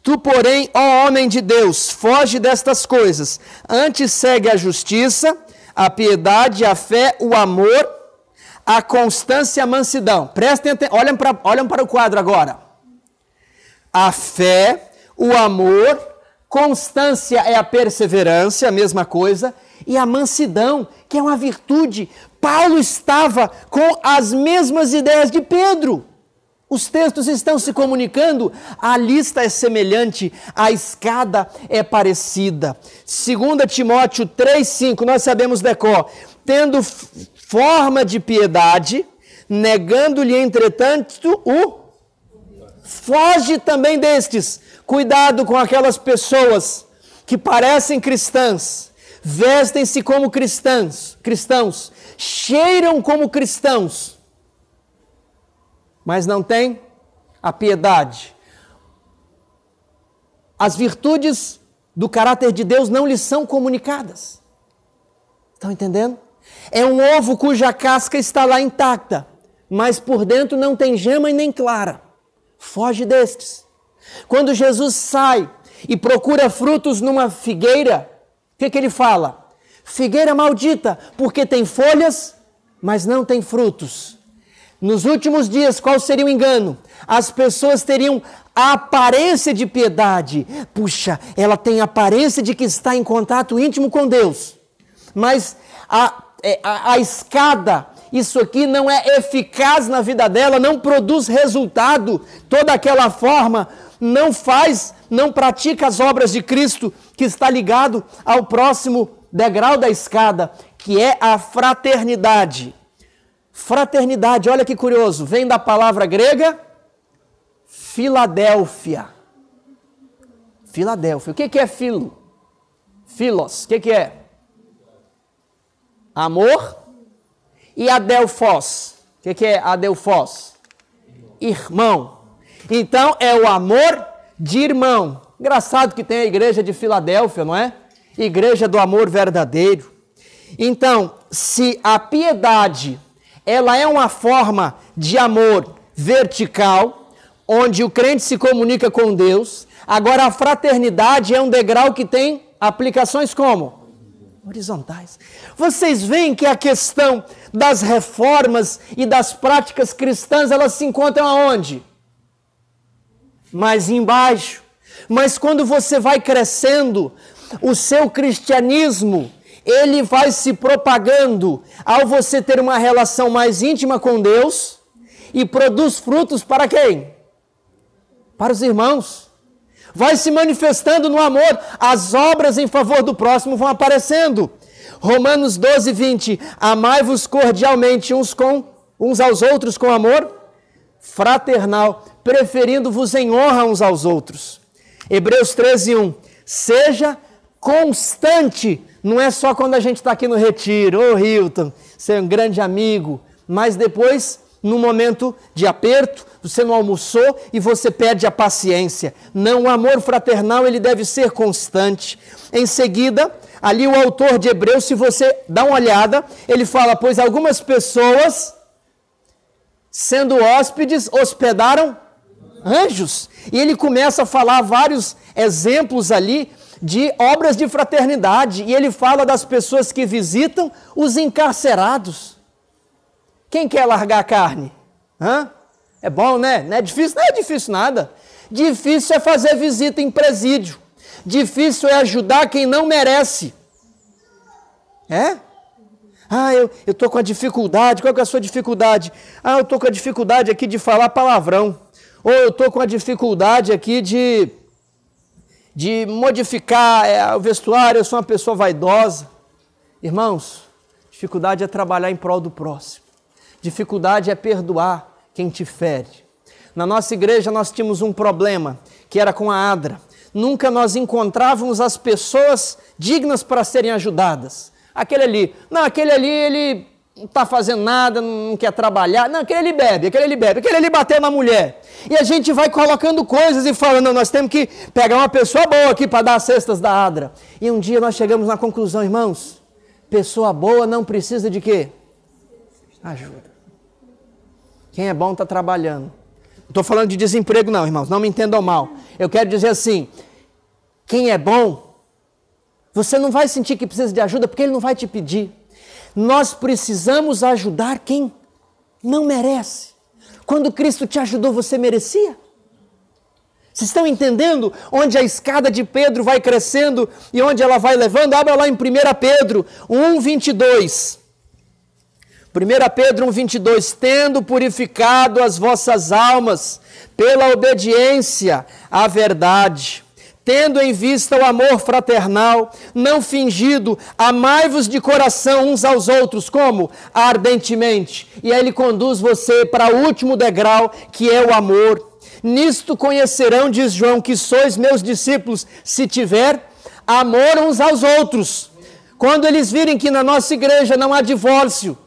Tu, porém, ó homem de Deus, foge destas coisas, antes segue a justiça, a piedade, a fé, o amor, a constância e a mansidão. Prestem atenção, olhem para o quadro agora. A fé, o amor, constância é a perseverança, a mesma coisa, e a mansidão, que é uma virtude. Paulo estava com as mesmas ideias de Pedro. Os textos estão se comunicando, a lista é semelhante, a escada é parecida. 2 Timóteo 3,5, nós sabemos decor. Tendo forma de piedade, negando-lhe, entretanto, foge também destes. Cuidado com aquelas pessoas que parecem cristãs, vestem-se como cristãos, cheiram como cristãos, mas não têm a piedade. As virtudes do caráter de Deus não lhes são comunicadas. Estão entendendo? É um ovo cuja casca está lá intacta, mas por dentro não tem gema e nem clara. Foge destes. Quando Jesus sai e procura frutos numa figueira, o que ele fala? Figueira maldita, porque tem folhas, mas não tem frutos. Nos últimos dias, qual seria o engano? As pessoas teriam a aparência de piedade. Puxa, ela tem a aparência de que está em contato íntimo com Deus. Mas a escada, isso aqui não é eficaz na vida dela, não produz resultado. Toda aquela forma não pratica as obras de Cristo, que está ligado ao próximo degrau da escada, que é a fraternidade. Fraternidade, olha que curioso, vem da palavra grega Filadélfia. Filadélfia, o que é filo? Filos, o que é? Amor. E adelfos, o que é adelfos? Irmão. Então é o amor de irmão. Engraçado que tem a igreja de Filadélfia, não é? Igreja do amor verdadeiro. Então, se a piedade, ela é uma forma de amor vertical, onde o crente se comunica com Deus, agora a fraternidade é um degrau que tem aplicações como? Horizontais. Vocês veem que a questão das reformas e das práticas cristãs, elas se encontram aonde? Mais embaixo. Mas quando você vai crescendo, o seu cristianismo, ele vai se propagando ao você ter uma relação mais íntima com Deus e produz frutos para quem? Para os irmãos. Vai se manifestando no amor, as obras em favor do próximo vão aparecendo. Romanos 12, 20, amai-vos cordialmente uns aos outros com amor fraternal, preferindo-vos em honra uns aos outros. Hebreus 13, 1, seja constante, não é só quando a gente está aqui no retiro, Hilton, você é um grande amigo, mas depois, no momento de aperto, você não almoçou e você perde a paciência. Não, o amor fraternal, ele deve ser constante. Em seguida, ali o autor de Hebreus, se você dá uma olhada, ele fala, pois algumas pessoas, sendo hóspedes, hospedaram anjos. E ele começa a falar vários exemplos ali de obras de fraternidade. E ele fala das pessoas que visitam os encarcerados. Quem quer largar a carne? É bom, né? Não é difícil? Não é difícil nada. Difícil é fazer visita em presídio. Difícil é ajudar quem não merece. Eu estou com a dificuldade. Qual que é a sua dificuldade? Eu estou com a dificuldade aqui de falar palavrão. Ou eu estou com a dificuldade aqui de modificar o vestuário, eu sou uma pessoa vaidosa. Irmãos, dificuldade é trabalhar em prol do próximo. Dificuldade é perdoar quem te fere. Na nossa igreja nós tínhamos um problema, que era com a ADRA. Nunca nós encontrávamos as pessoas dignas para serem ajudadas. Aquele ali, ele não está fazendo nada, não quer trabalhar. Não, aquele ali bebe, aquele ali bateu na mulher. E a gente vai colocando coisas e falando, não, nós temos que pegar uma pessoa boa aqui para dar as cestas da ADRA. E um dia nós chegamos na conclusão, irmãos, pessoa boa não precisa de quê? Ajuda. Quem é bom está trabalhando. Não estou falando de desemprego não, irmãos, não me entendam mal. Eu quero dizer assim, quem é bom, você não vai sentir que precisa de ajuda porque ele não vai te pedir. Nós precisamos ajudar quem não merece. Quando Cristo te ajudou, você merecia? Vocês estão entendendo onde a escada de Pedro vai crescendo e onde ela vai levando? Abra lá em 1 Pedro 1:22. 1 Pedro 1:22. Tendo purificado as vossas almas pela obediência à verdade, tendo em vista o amor fraternal, não fingido, amai-vos de coração uns aos outros, como? Ardentemente. E aí ele conduz você para o último degrau, que é o amor. Nisto conhecerão, diz João, que sois meus discípulos, se tiver amor uns aos outros. Quando eles virem que na nossa igreja não há divórcio,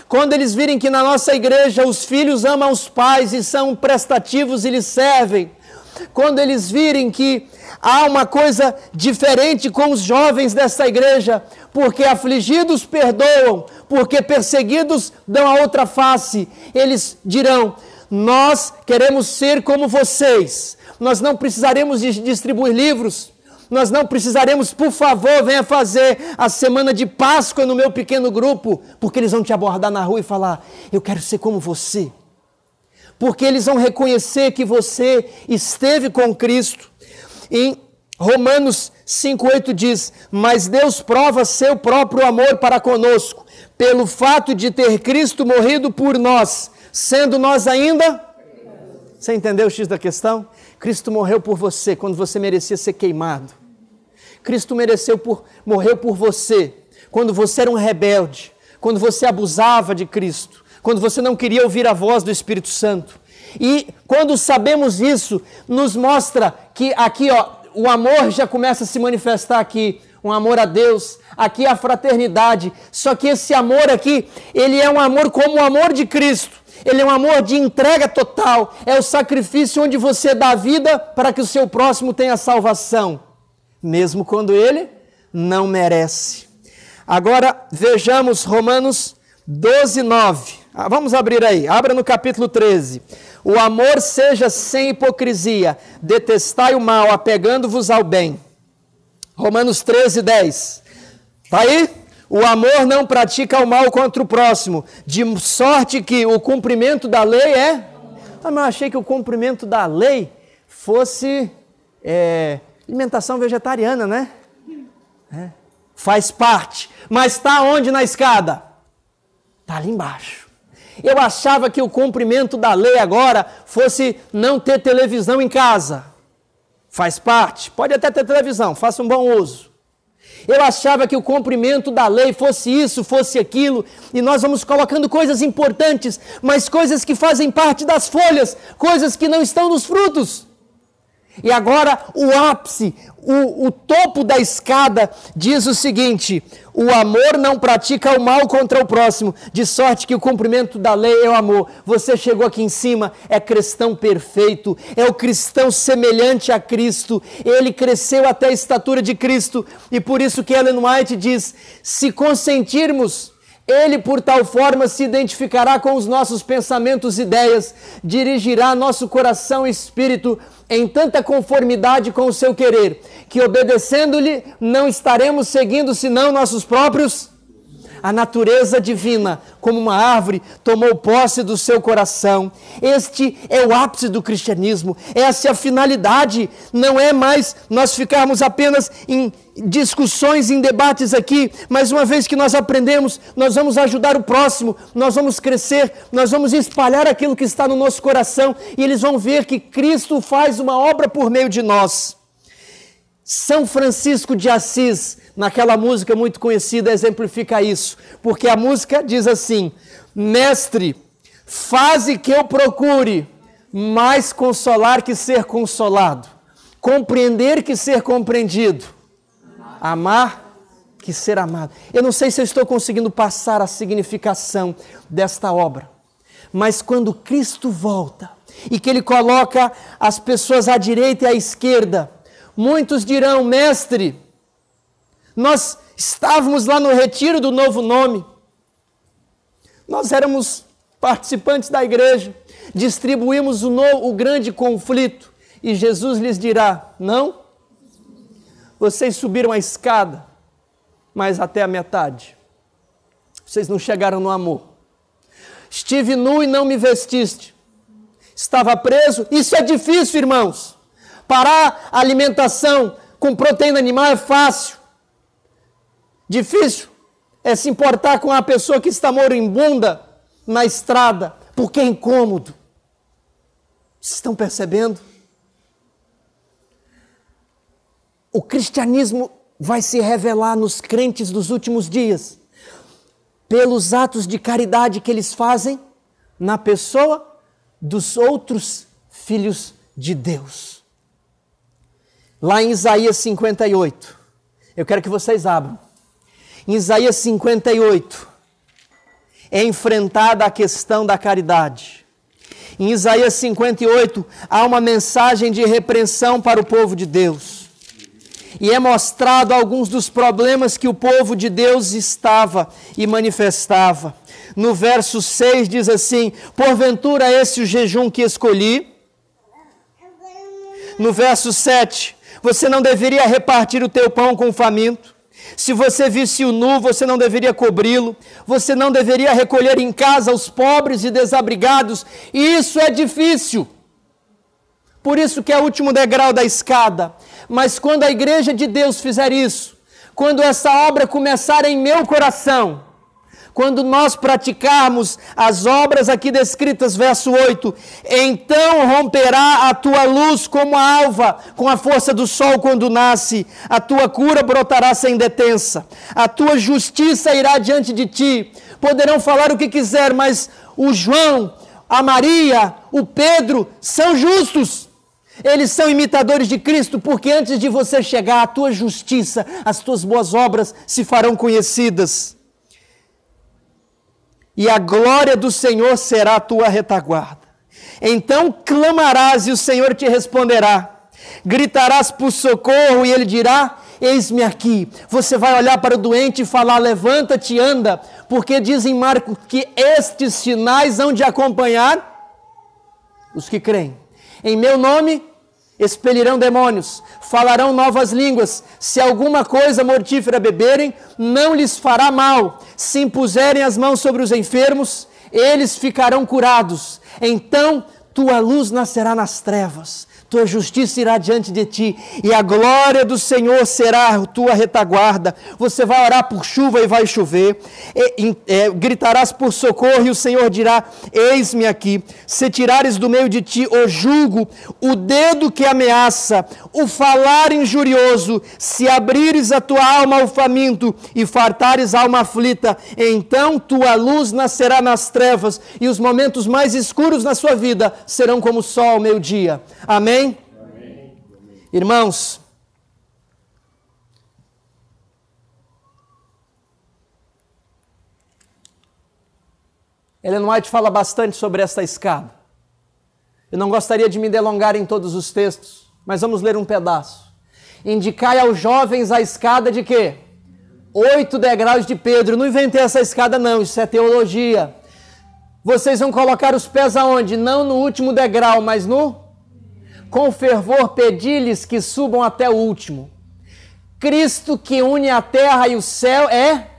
quando eles virem que na nossa igreja os filhos amam os pais e são prestativos e lhes servem, quando eles virem que há uma coisa diferente com os jovens dessa igreja, porque afligidos perdoam, porque perseguidos dão a outra face, eles dirão, nós queremos ser como vocês, nós não precisaremos distribuir livros, nós não precisaremos, por favor, venha fazer a semana de Páscoa no meu pequeno grupo, porque eles vão te abordar na rua e falar, eu quero ser como você. Porque eles vão reconhecer que você esteve com Cristo. Em Romanos 5:8 diz, mas Deus prova seu próprio amor para conosco, pelo fato de ter Cristo morrido por nós, sendo nós ainda... Você entendeu o X da questão? Cristo morreu por você quando você merecia ser queimado. Cristo morreu por você quando você era um rebelde, quando você abusava de Cristo, quando você não queria ouvir a voz do Espírito Santo. E quando sabemos isso, nos mostra que aqui, o amor já começa a se manifestar aqui, um amor a Deus, aqui a fraternidade. Só que esse amor aqui, ele é um amor como o amor de Cristo. Ele é um amor de entrega total, é o sacrifício onde você dá a vida para que o seu próximo tenha salvação, mesmo quando ele não merece. Agora vejamos Romanos 12:9. Vamos abrir aí, abra no capítulo 13. O amor seja sem hipocrisia, detestai o mal, apegando-vos ao bem. Romanos 13:10. Está aí? O amor não pratica o mal contra o próximo, de sorte que o cumprimento da lei é... mas eu achei que o cumprimento da lei fosse alimentação vegetariana, né? Faz parte. Mas está onde na escada? Está ali embaixo. Eu achava que o cumprimento da lei agora fosse não ter televisão em casa. Faz parte. Pode até ter televisão, faça um bom uso. Eu achava que o cumprimento da lei fosse isso, fosse aquilo, e nós vamos colocando coisas importantes, mas coisas que fazem parte das folhas, coisas que não estão nos frutos. E agora o ápice, o topo da escada diz o seguinte, o amor não pratica o mal contra o próximo, de sorte que o cumprimento da lei é o amor. Você chegou aqui em cima, é cristão perfeito, é o cristão semelhante a Cristo, ele cresceu até a estatura de Cristo, e por isso que Ellen White diz, se consentirmos, ele por tal forma se identificará com os nossos pensamentos e ideias, dirigirá nosso coração e espírito em tanta conformidade com o seu querer, que obedecendo-lhe não estaremos seguindo senão nossos próprios. A natureza divina, como uma árvore, tomou posse do seu coração. Este é o ápice do cristianismo, essa é a finalidade, não é mais nós ficarmos apenas em discussões, em debates aqui, mas uma vez que nós aprendemos, nós vamos ajudar o próximo, nós vamos crescer, nós vamos espalhar aquilo que está no nosso coração e eles vão ver que Cristo faz uma obra por meio de nós. São Francisco de Assis, naquela música muito conhecida, exemplifica isso, porque a música diz assim, mestre, faze que eu procure Mais consolar que ser consolado. Compreender que ser compreendido. Amar que ser amado. Eu não sei se eu estou conseguindo passar a significação desta obra, mas quando Cristo volta e que Ele coloca as pessoas à direita e à esquerda, muitos dirão: mestre, nós estávamos lá no retiro do novo nome, nós éramos participantes da igreja, distribuímos o grande conflito, e Jesus lhes dirá: não, vocês subiram a escada, mas até a metade, vocês não chegaram no amor. Estive nu e não me vestiste, estava preso. Isso é difícil, irmãos. Parar a alimentação com proteína animal é fácil. Difícil é se importar com a pessoa que está moribunda na estrada, porque é incômodo. Vocês estão percebendo? O cristianismo vai se revelar nos crentes dos últimos dias pelos atos de caridade que eles fazem na pessoa dos outros filhos de Deus. Lá em Isaías 58, eu quero que vocês abram. Em Isaías 58, é enfrentada a questão da caridade. Em Isaías 58, há uma mensagem de repreensão para o povo de Deus. E é mostrado alguns dos problemas que o povo de Deus estava e manifestava. No verso 6 diz assim: porventura esse o jejum que escolhi? No verso 7, você não deveria repartir o teu pão com o faminto? Se você visse o nu, você não deveria cobri-lo? Você não deveria recolher em casa os pobres e desabrigados? Isso é difícil. Por isso que é o último degrau da escada. Mas quando a igreja de Deus fizer isso, quando essa obra começar em meu coração, quando nós praticarmos as obras aqui descritas, verso 8, então romperá a tua luz como a alva, com a força do sol quando nasce, a tua cura brotará sem detença, a tua justiça irá diante de ti. Poderão falar o que quiser, mas o João, a Maria, o Pedro são justos. Eles são imitadores de Cristo, porque antes de você chegar, a tua justiça, as tuas boas obras se farão conhecidas. E a glória do Senhor será a tua retaguarda. Então clamarás e o Senhor te responderá. Gritarás por socorro e Ele dirá: eis-me aqui. Você vai olhar para o doente e falar: levanta-te e anda, porque diz em Marcos que estes sinais hão de acompanhar os que creem. Em meu nome expelirão demônios, falarão novas línguas, se alguma coisa mortífera beberem, não lhes fará mal. Se impuserem as mãos sobre os enfermos, eles ficarão curados. Então tua luz nascerá nas trevas, tua justiça irá diante de ti, e a glória do Senhor será a tua retaguarda. Você vai orar por chuva e vai chover, gritarás por socorro e o Senhor dirá: eis-me aqui. Se tirares do meio de ti o jugo, o dedo que ameaça, o falar injurioso, se abrires a tua alma ao faminto e fartares a alma aflita, então tua luz nascerá nas trevas e os momentos mais escuros na sua vida serão como o sol ao meio-dia. Amém? Amém. Irmãos, Ellen White fala bastante sobre esta escada. Eu não gostaria de me delongar em todos os textos, mas vamos ler um pedaço. Indicai aos jovens a escada de quê? 8 degraus de Pedro. Não inventei essa escada não, isso é teologia. Vocês vão colocar os pés aonde? Não no último degrau, mas no... Com fervor pedi-lhes que subam até o último. Cristo que une a terra e o céu é...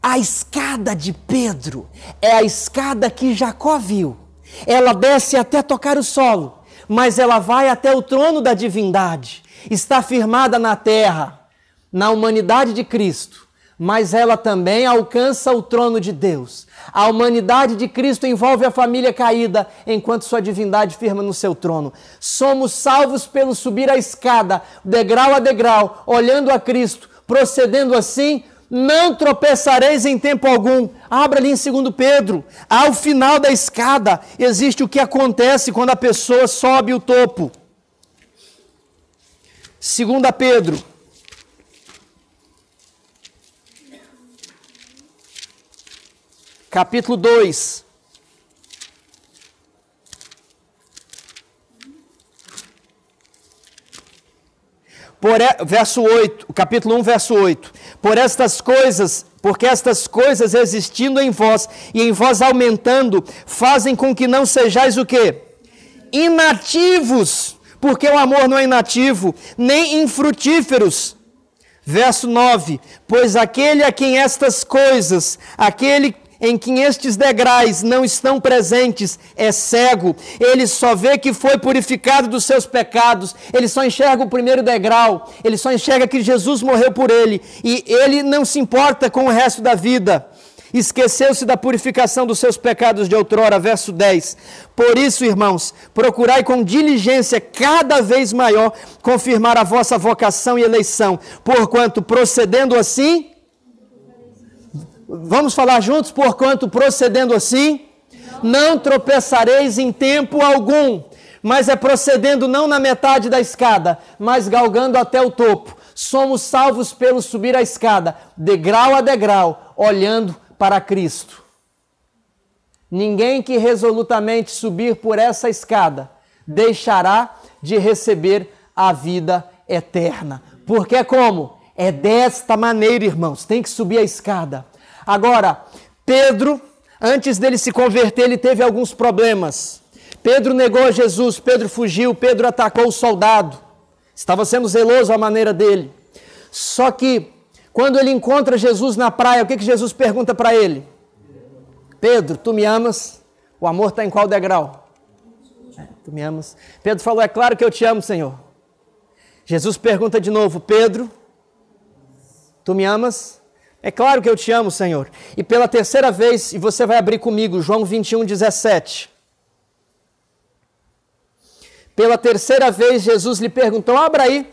A escada de Pedro é a escada que Jacó viu. Ela desce até tocar o solo, mas ela vai até o trono da divindade. Está firmada na terra, na humanidade de Cristo, mas ela também alcança o trono de Deus. A humanidade de Cristo envolve a família caída, enquanto sua divindade firma no seu trono. Somos salvos pelo subir a escada, degrau a degrau, olhando a Cristo, procedendo assim não tropeçareis em tempo algum. Abra ali em 2 Pedro. Ao final da escada existe o que acontece quando a pessoa sobe o topo. 2 Pedro. Capítulo 2. Verso 8, capítulo 1, verso 8. Porque estas coisas existindo em vós e em vós aumentando, fazem com que não sejais o quê? Inativos, porque o amor não é inativo, nem infrutíferos. Verso 9, pois aquele a quem estas coisas, aquele em quem estes degraus não estão presentes, é cego. Ele só vê que foi purificado dos seus pecados. Ele só enxerga o primeiro degrau. Ele só enxerga que Jesus morreu por ele. E ele não se importa com o resto da vida. Esqueceu-se da purificação dos seus pecados de outrora. Verso 10. Por isso, irmãos, procurai com diligência cada vez maior confirmar a vossa vocação e eleição. Porquanto, procedendo assim... Vamos falar juntos? Porquanto, procedendo assim, não tropeçareis em tempo algum, mas é procedendo não na metade da escada, mas galgando até o topo. Somos salvos pelo subir a escada, degrau a degrau, olhando para Cristo. Ninguém que resolutamente subir por essa escada deixará de receber a vida eterna. Porque é como? É desta maneira, irmãos, tem que subir a escada. Agora, Pedro, antes dele se converter, ele teve alguns problemas. Pedro negou Jesus, Pedro fugiu, Pedro atacou o soldado. Estava sendo zeloso à maneira dele. Só que, quando ele encontra Jesus na praia, o que Jesus pergunta para ele? Pedro, tu me amas? O amor está em qual degrau? Tu me amas? Pedro falou, é claro que eu te amo, Senhor. Jesus pergunta de novo, Pedro, tu me amas? É claro que eu te amo, Senhor. E pela terceira vez, e você vai abrir comigo, João 21, 17. Pela terceira vez, Jesus lhe perguntou, abra aí.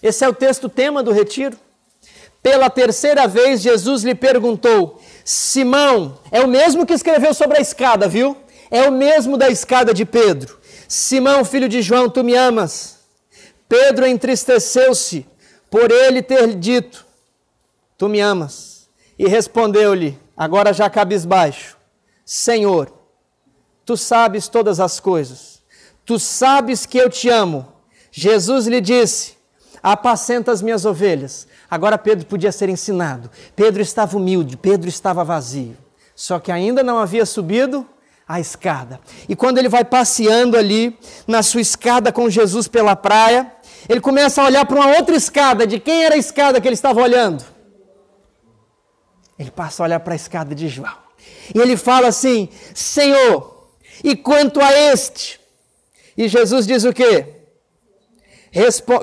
Esse é o texto tema do retiro. Pela terceira vez, Jesus lhe perguntou, Simão, é o mesmo que escreveu sobre a escada, viu? É o mesmo da escada de Pedro. Simão, filho de João, tu me amas? Pedro entristeceu-se por ele ter dito, tu me amas? E respondeu-lhe, agora já cabisbaixo, Senhor, tu sabes todas as coisas, tu sabes que eu te amo. Jesus lhe disse, apacenta as minhas ovelhas. Agora Pedro podia ser ensinado. Pedro estava humilde, Pedro estava vazio. Só que ainda não havia subido a escada. E quando ele vai passeando ali, na sua escada com Jesus pela praia, ele começa a olhar para uma outra escada. De quem era a escada que ele estava olhando? Ele passa a olhar para a escada de João. E ele fala assim, Senhor, e quanto a este? E Jesus diz o quê?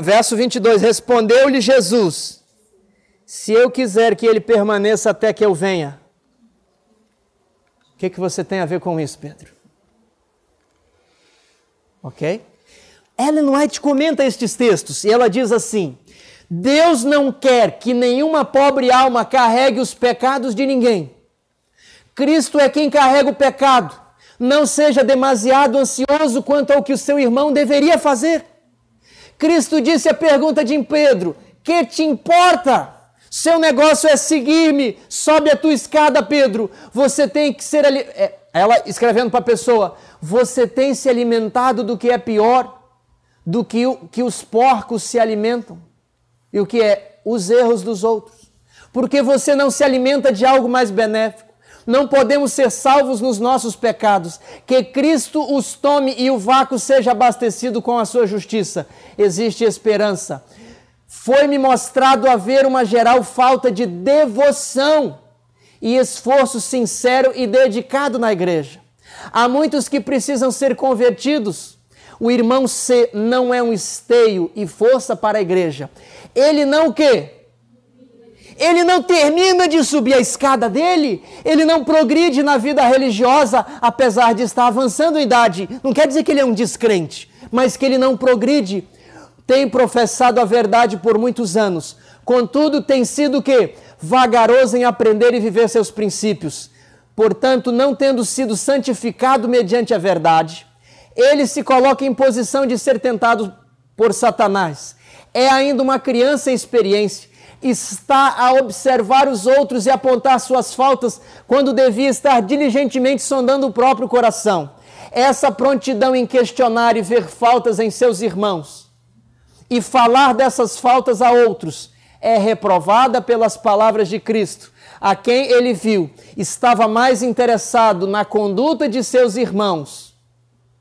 Verso 22, respondeu-lhe Jesus, se eu quiser que ele permaneça até que eu venha. O que você tem a ver com isso, Pedro? Ok? Ellen White comenta estes textos e ela diz assim, Deus não quer que nenhuma pobre alma carregue os pecados de ninguém. Cristo é quem carrega o pecado. Não seja demasiado ansioso quanto ao que o seu irmão deveria fazer. Cristo disse a pergunta de Pedro, que te importa? Seu negócio é seguir-me, sobe a tua escada, Pedro. Você tem que ser... Ela escrevendo para a pessoa, você tem se alimentado do que é pior, do que os porcos se alimentam. E o que é? Os erros dos outros. Porque você não se alimenta de algo mais benéfico. Não podemos ser salvos nos nossos pecados. Que Cristo os tome e o vácuo seja abastecido com a sua justiça. Existe esperança. Foi-me mostrado haver uma geral falta de devoção e esforço sincero e dedicado na igreja. Há muitos que precisam ser convertidos. O irmão C não é um esteio e força para a igreja. Ele não o quê? Ele não termina de subir a escada dele, ele não progride na vida religiosa, apesar de estar avançando em idade. Não quer dizer que ele é um descrente, mas que ele não progride. Tem professado a verdade por muitos anos, Contudo, tem sido o quê? Vagaroso em aprender e viver seus princípios. Portanto, não tendo sido santificado mediante a verdade, ele se coloca em posição de ser tentado por Satanás. É ainda uma criança em experiência, está a observar os outros e apontar suas faltas, quando devia estar diligentemente sondando o próprio coração. Essa prontidão em questionar e ver faltas em seus irmãos e falar dessas faltas a outros é reprovada pelas palavras de Cristo, a quem ele viu, estava mais interessado na conduta de seus irmãos,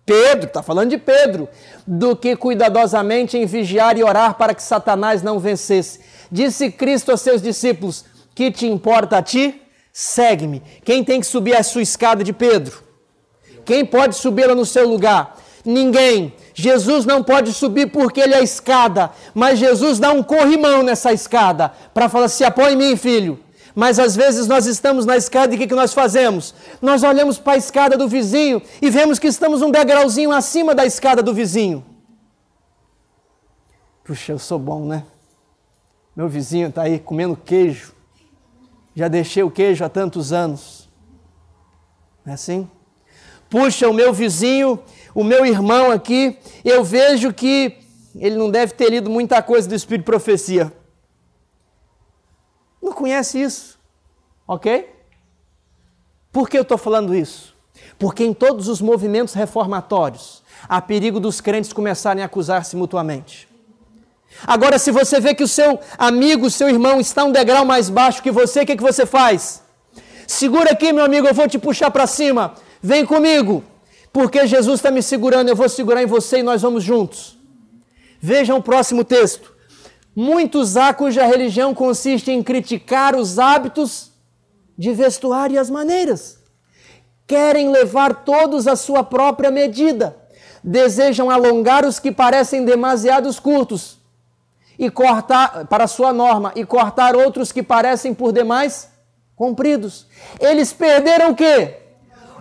Pedro, está falando de Pedro, do que cuidadosamente em vigiar e orar para que Satanás não vencesse. Disse Cristo a seus discípulos: que te importa a ti? Segue-me. Quem tem que subir a sua escada de Pedro? Quem pode subir no seu lugar? Ninguém. Jesus não pode subir porque ele é a escada, mas Jesus dá um corrimão nessa escada para falar: se apoia em mim, filho. Mas às vezes nós estamos na escada e o que nós fazemos? Nós olhamos para a escada do vizinho e vemos que estamos um degrauzinho acima da escada do vizinho. Puxa, eu sou bom, né? Meu vizinho está aí comendo queijo. Já deixei o queijo há tantos anos. Não é assim? Puxa, o meu vizinho, o meu irmão aqui, eu vejo que ele não deve ter lido muita coisa do Espírito de Profecia. Não conhece isso, ok? Por que eu estou falando isso? Porque em todos os movimentos reformatórios há perigo dos crentes começarem a acusar-se mutuamente. Agora, se você vê que o seu amigo, o seu irmão está um degrau mais baixo que você, o que você faz? Segura aqui, meu amigo, eu vou te puxar para cima. Vem comigo, porque Jesus está me segurando, eu vou segurar em você e nós vamos juntos. Vejam o próximo texto. Muitos há cuja religião consiste em criticar os hábitos de vestuário e as maneiras. Querem levar todos à sua própria medida. Desejam alongar os que parecem demasiados curtos e cortar para a sua norma e cortar outros que parecem por demais compridos. Eles perderam o quê?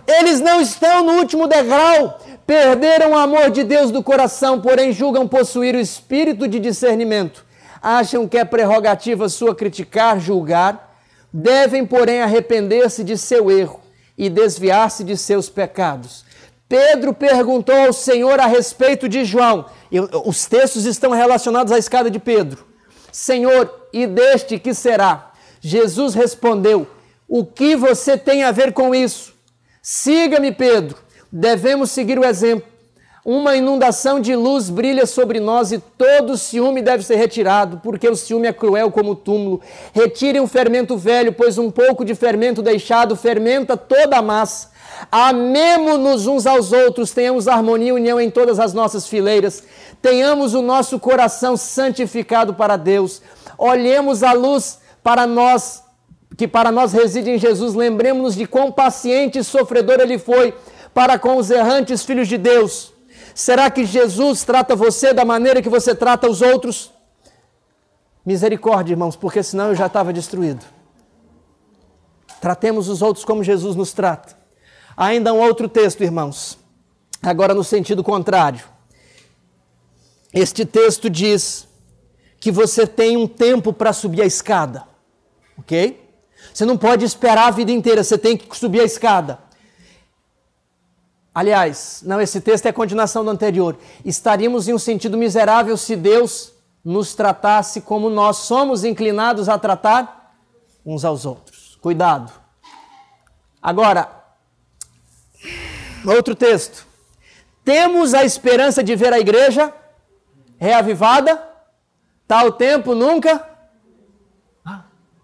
Eles não estão no último degrau. Perderam o amor de Deus do coração, porém julgam possuir o espírito de discernimento. Acham que é prerrogativa sua criticar, julgar, devem, porém, arrepender-se de seu erro e desviar-se de seus pecados. Pedro perguntou ao Senhor a respeito de João. Os textos estão relacionados à escada de Pedro. Senhor, e deste que será? Jesus respondeu: o que você tem a ver com isso? Siga-me, Pedro. Devemos seguir o exemplo. Uma inundação de luz brilha sobre nós e todo ciúme deve ser retirado, porque o ciúme é cruel como o túmulo. Retirem o fermento velho, pois um pouco de fermento deixado fermenta toda a massa. Amemo-nos uns aos outros, tenhamos harmonia e união em todas as nossas fileiras. Tenhamos o nosso coração santificado para Deus. Olhemos a luz para nós, que para nós reside em Jesus. Lembremos-nos de quão paciente e sofredor Ele foi para com os errantes filhos de Deus. Será que Jesus trata você da maneira que você trata os outros? Misericórdia, irmãos, porque senão eu já estava destruído. Tratemos os outros como Jesus nos trata. Ainda um outro texto, irmãos, agora no sentido contrário. Este texto diz que você tem um tempo para subir a escada, ok? Você não pode esperar a vida inteira, você tem que subir a escada. Aliás, não, esse texto é a continuação do anterior. Estaríamos em um sentido miserável se Deus nos tratasse como nós somos inclinados a tratar uns aos outros. Cuidado. Agora, outro texto. Temos a esperança de ver a igreja reavivada, tal tempo nunca...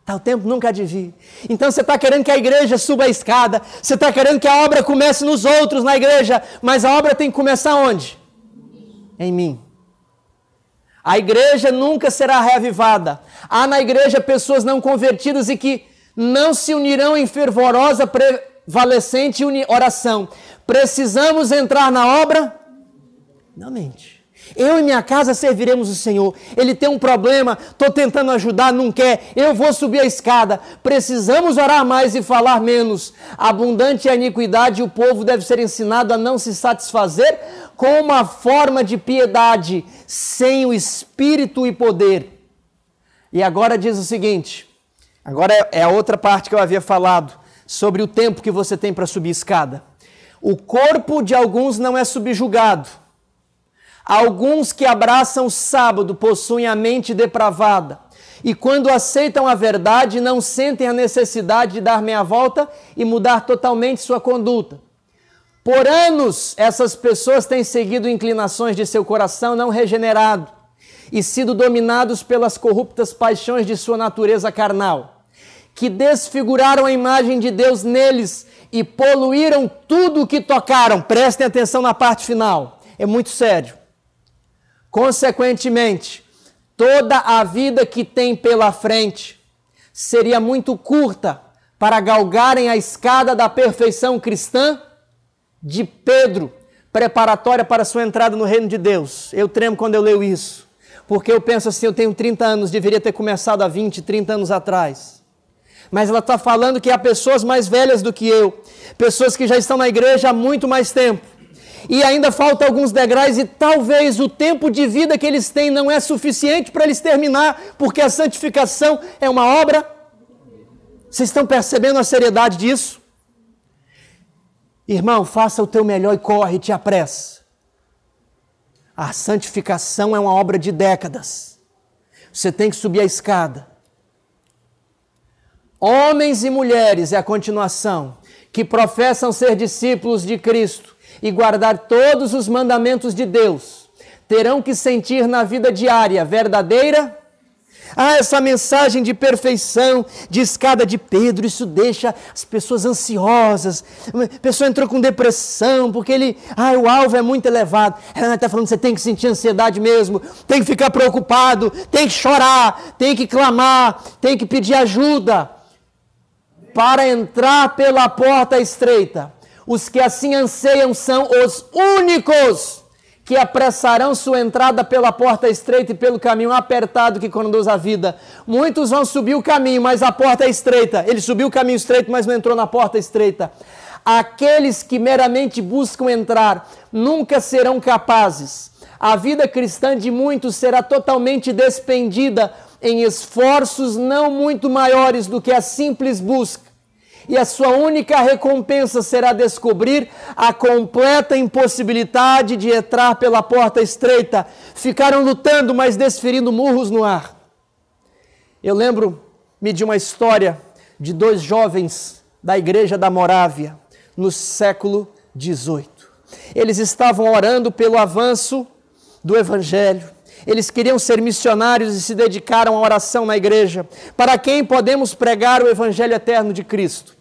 Tal tempo nunca há de vir. Então você está querendo que a igreja suba a escada, você está querendo que a obra comece nos outros na igreja, mas a obra tem que começar onde? Em mim. A igreja nunca será reavivada. Há na igreja pessoas não convertidas e que não se unirão em fervorosa, prevalecente oração. Precisamos entrar na obra? Não mente. Eu e minha casa serviremos o Senhor. Ele tem um problema, estou tentando ajudar, não quer. Eu vou subir a escada. Precisamos orar mais e falar menos. Abundante é a iniquidade, e o povo deve ser ensinado a não se satisfazer com uma forma de piedade sem o espírito e poder. E agora diz o seguinte, agora é a outra parte que eu havia falado, sobre o tempo que você tem para subir escada. O corpo de alguns não é subjugado. Alguns que abraçam o sábado possuem a mente depravada. E quando aceitam a verdade, não sentem a necessidade de dar meia volta e mudar totalmente sua conduta. Por anos, essas pessoas têm seguido inclinações de seu coração não regenerado e sido dominados pelas corruptas paixões de sua natureza carnal, que desfiguraram a imagem de Deus neles e poluíram tudo o que tocaram. Prestem atenção na parte final, é muito sério. Consequentemente, toda a vida que tem pela frente seria muito curta para galgarem a escada da perfeição cristã de Pedro, preparatória para sua entrada no reino de Deus. Eu tremo quando eu leio isso, porque eu penso assim, eu tenho 30 anos, deveria ter começado há 20, 30 anos atrás. Mas ela está falando que há pessoas mais velhas do que eu, pessoas que já estão na igreja há muito mais tempo, e ainda falta alguns degraus, e talvez o tempo de vida que eles têm não é suficiente para eles terminar, porque a santificação é uma obra. Vocês estão percebendo a seriedade disso? Irmão, faça o teu melhor e corre, te apressa. A santificação é uma obra de décadas. Você tem que subir a escada. Homens e mulheres, é a continuação, que professam ser discípulos de Cristo e guardar todos os mandamentos de Deus, terão que sentir na vida diária verdadeira. Essa mensagem de perfeição, de escada de Pedro, isso deixa as pessoas ansiosas. A pessoa entrou com depressão, porque o alvo é muito elevado. Ela está falando que você tem que sentir ansiedade mesmo, tem que ficar preocupado, tem que chorar, tem que clamar, tem que pedir ajuda. Para entrar pela porta estreita, os que assim anseiam são os únicos que apressarão sua entrada pela porta estreita e pelo caminho apertado que conduz à vida. Muitos vão subir o caminho, mas a porta é estreita. Ele subiu o caminho estreito, mas não entrou na porta estreita. Aqueles que meramente buscam entrar nunca serão capazes. A vida cristã de muitos será totalmente despendida em esforços não muito maiores do que a simples busca. E a sua única recompensa será descobrir a completa impossibilidade de entrar pela porta estreita. Ficaram lutando, mas desferindo murros no ar. Eu lembro-me de uma história de 2 jovens da igreja da Morávia, no século XVIII. Eles estavam orando pelo avanço do evangelho. Eles queriam ser missionários e se dedicaram à oração na igreja. Para quem podemos pregar o evangelho eterno de Cristo?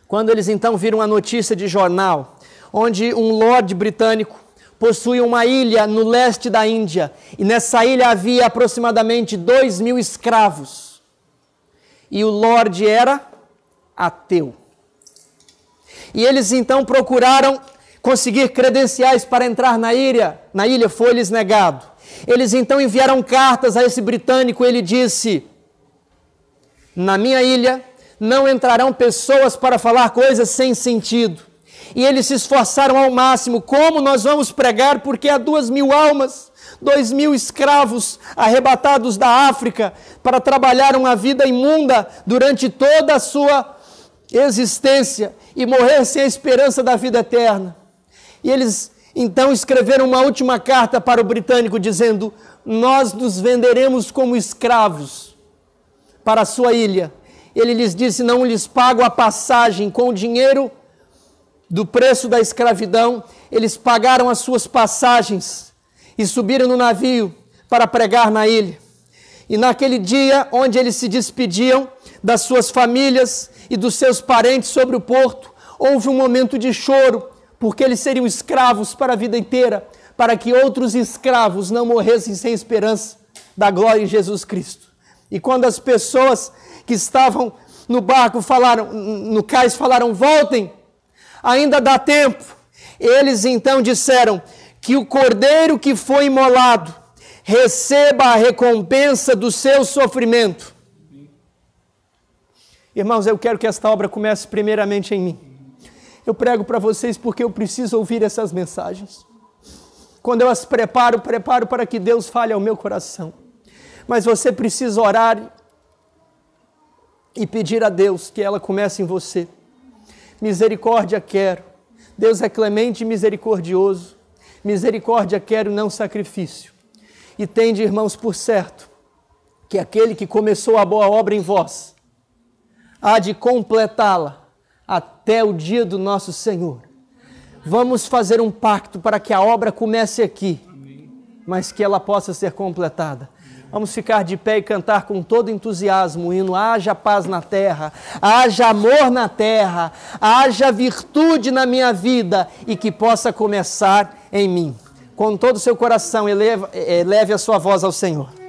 Quando eles então viram a notícia de jornal, onde um lord britânico possuía uma ilha no leste da Índia, e nessa ilha havia aproximadamente 2.000 escravos. E o lord era ateu. E eles então procuraram conseguir credenciais para entrar na ilha, foi-lhes negado. Eles então enviaram cartas a esse britânico, ele disse: na minha ilha não entrarão pessoas para falar coisas sem sentido. E eles se esforçaram ao máximo. Como nós vamos pregar? Porque há 2.000 almas, 2.000 escravos arrebatados da África para trabalhar uma vida imunda durante toda a sua existência e morrer sem a esperança da vida eterna. E eles então escreveram uma última carta para o britânico dizendo: nós nos venderemos como escravos para a sua ilha. Ele lhes disse: não lhes pago a passagem. Com o dinheiro do preço da escravidão, eles pagaram as suas passagens e subiram no navio para pregar na ilha. E naquele dia, onde eles se despediam das suas famílias e dos seus parentes sobre o porto, houve um momento de choro, porque eles seriam escravos para a vida inteira, para que outros escravos não morressem sem esperança da glória em Jesus Cristo. E quando as pessoas que estavam no barco no cais falaram: voltem, ainda dá tempo. Eles então disseram: que o cordeiro que foi imolado receba a recompensa do seu sofrimento. Irmãos, eu quero que esta obra comece primeiramente em mim. Eu prego para vocês porque eu preciso ouvir essas mensagens. Quando eu as preparo para que Deus fale ao meu coração. Mas você precisa orar e pedir a Deus que ela comece em você. Misericórdia quero. Deus é clemente e misericordioso. Misericórdia quero, não sacrifício. E tende, irmãos, por certo, que aquele que começou a boa obra em vós, há de completá-la até o dia do nosso Senhor. Vamos fazer um pacto para que a obra comece aqui, mas que ela possa ser completada. Vamos ficar de pé e cantar com todo entusiasmo o hino: haja paz na terra, haja amor na terra, haja virtude na minha vida e que possa começar em mim. Com todo o seu coração, eleve a sua voz ao Senhor.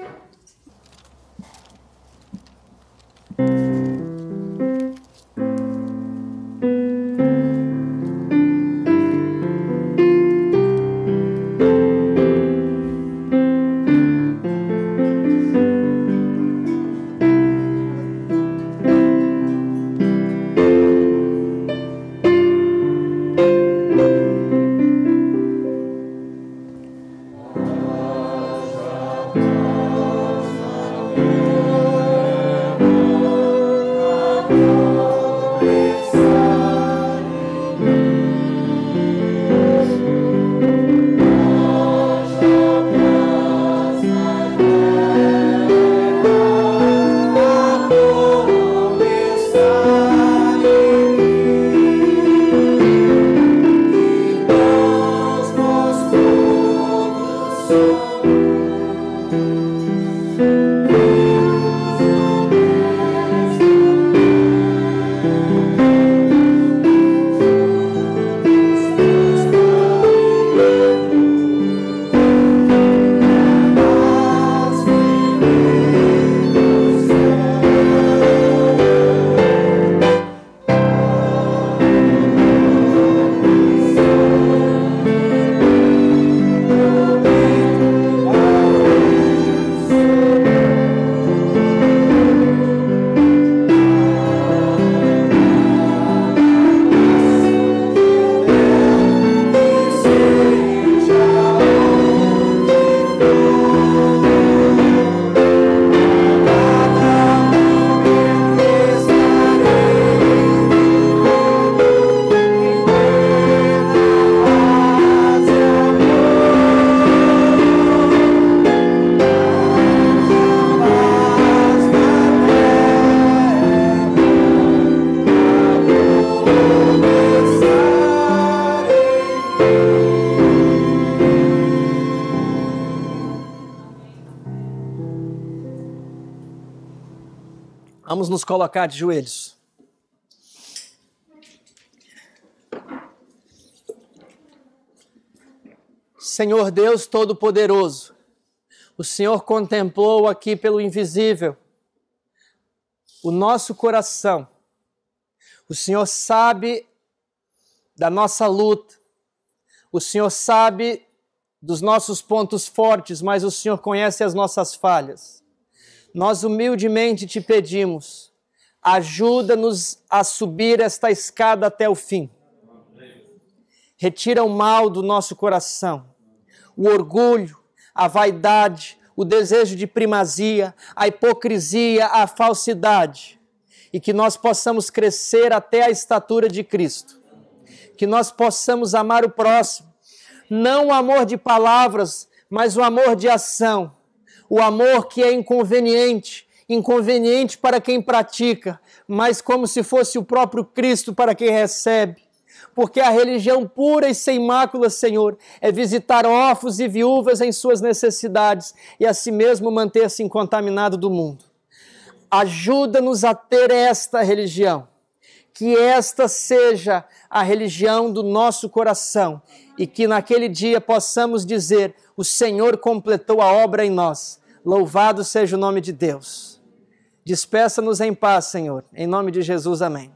Vamos nos colocar de joelhos. Senhor Deus Todo-Poderoso, o Senhor contemplou aqui pelo invisível o nosso coração. O Senhor sabe da nossa luta. O Senhor sabe dos nossos pontos fortes, mas o Senhor conhece as nossas falhas. Nós humildemente te pedimos, ajuda-nos a subir esta escada até o fim. Retira o mal do nosso coração, o orgulho, a vaidade, o desejo de primazia, a hipocrisia, a falsidade, e que nós possamos crescer até a estatura de Cristo, que nós possamos amar o próximo, não o amor de palavras, mas o amor de ação, o amor que é inconveniente para quem pratica, mas como se fosse o próprio Cristo para quem recebe. Porque a religião pura e sem mácula, Senhor, é visitar órfãos e viúvas em suas necessidades e a si mesmo manter-se incontaminado do mundo. Ajuda-nos a ter esta religião, que esta seja a religião do nosso coração e que naquele dia possamos dizer: o Senhor completou a obra em nós. Louvado seja o nome de Deus. Despeça-nos em paz, Senhor. Em nome de Jesus, amém.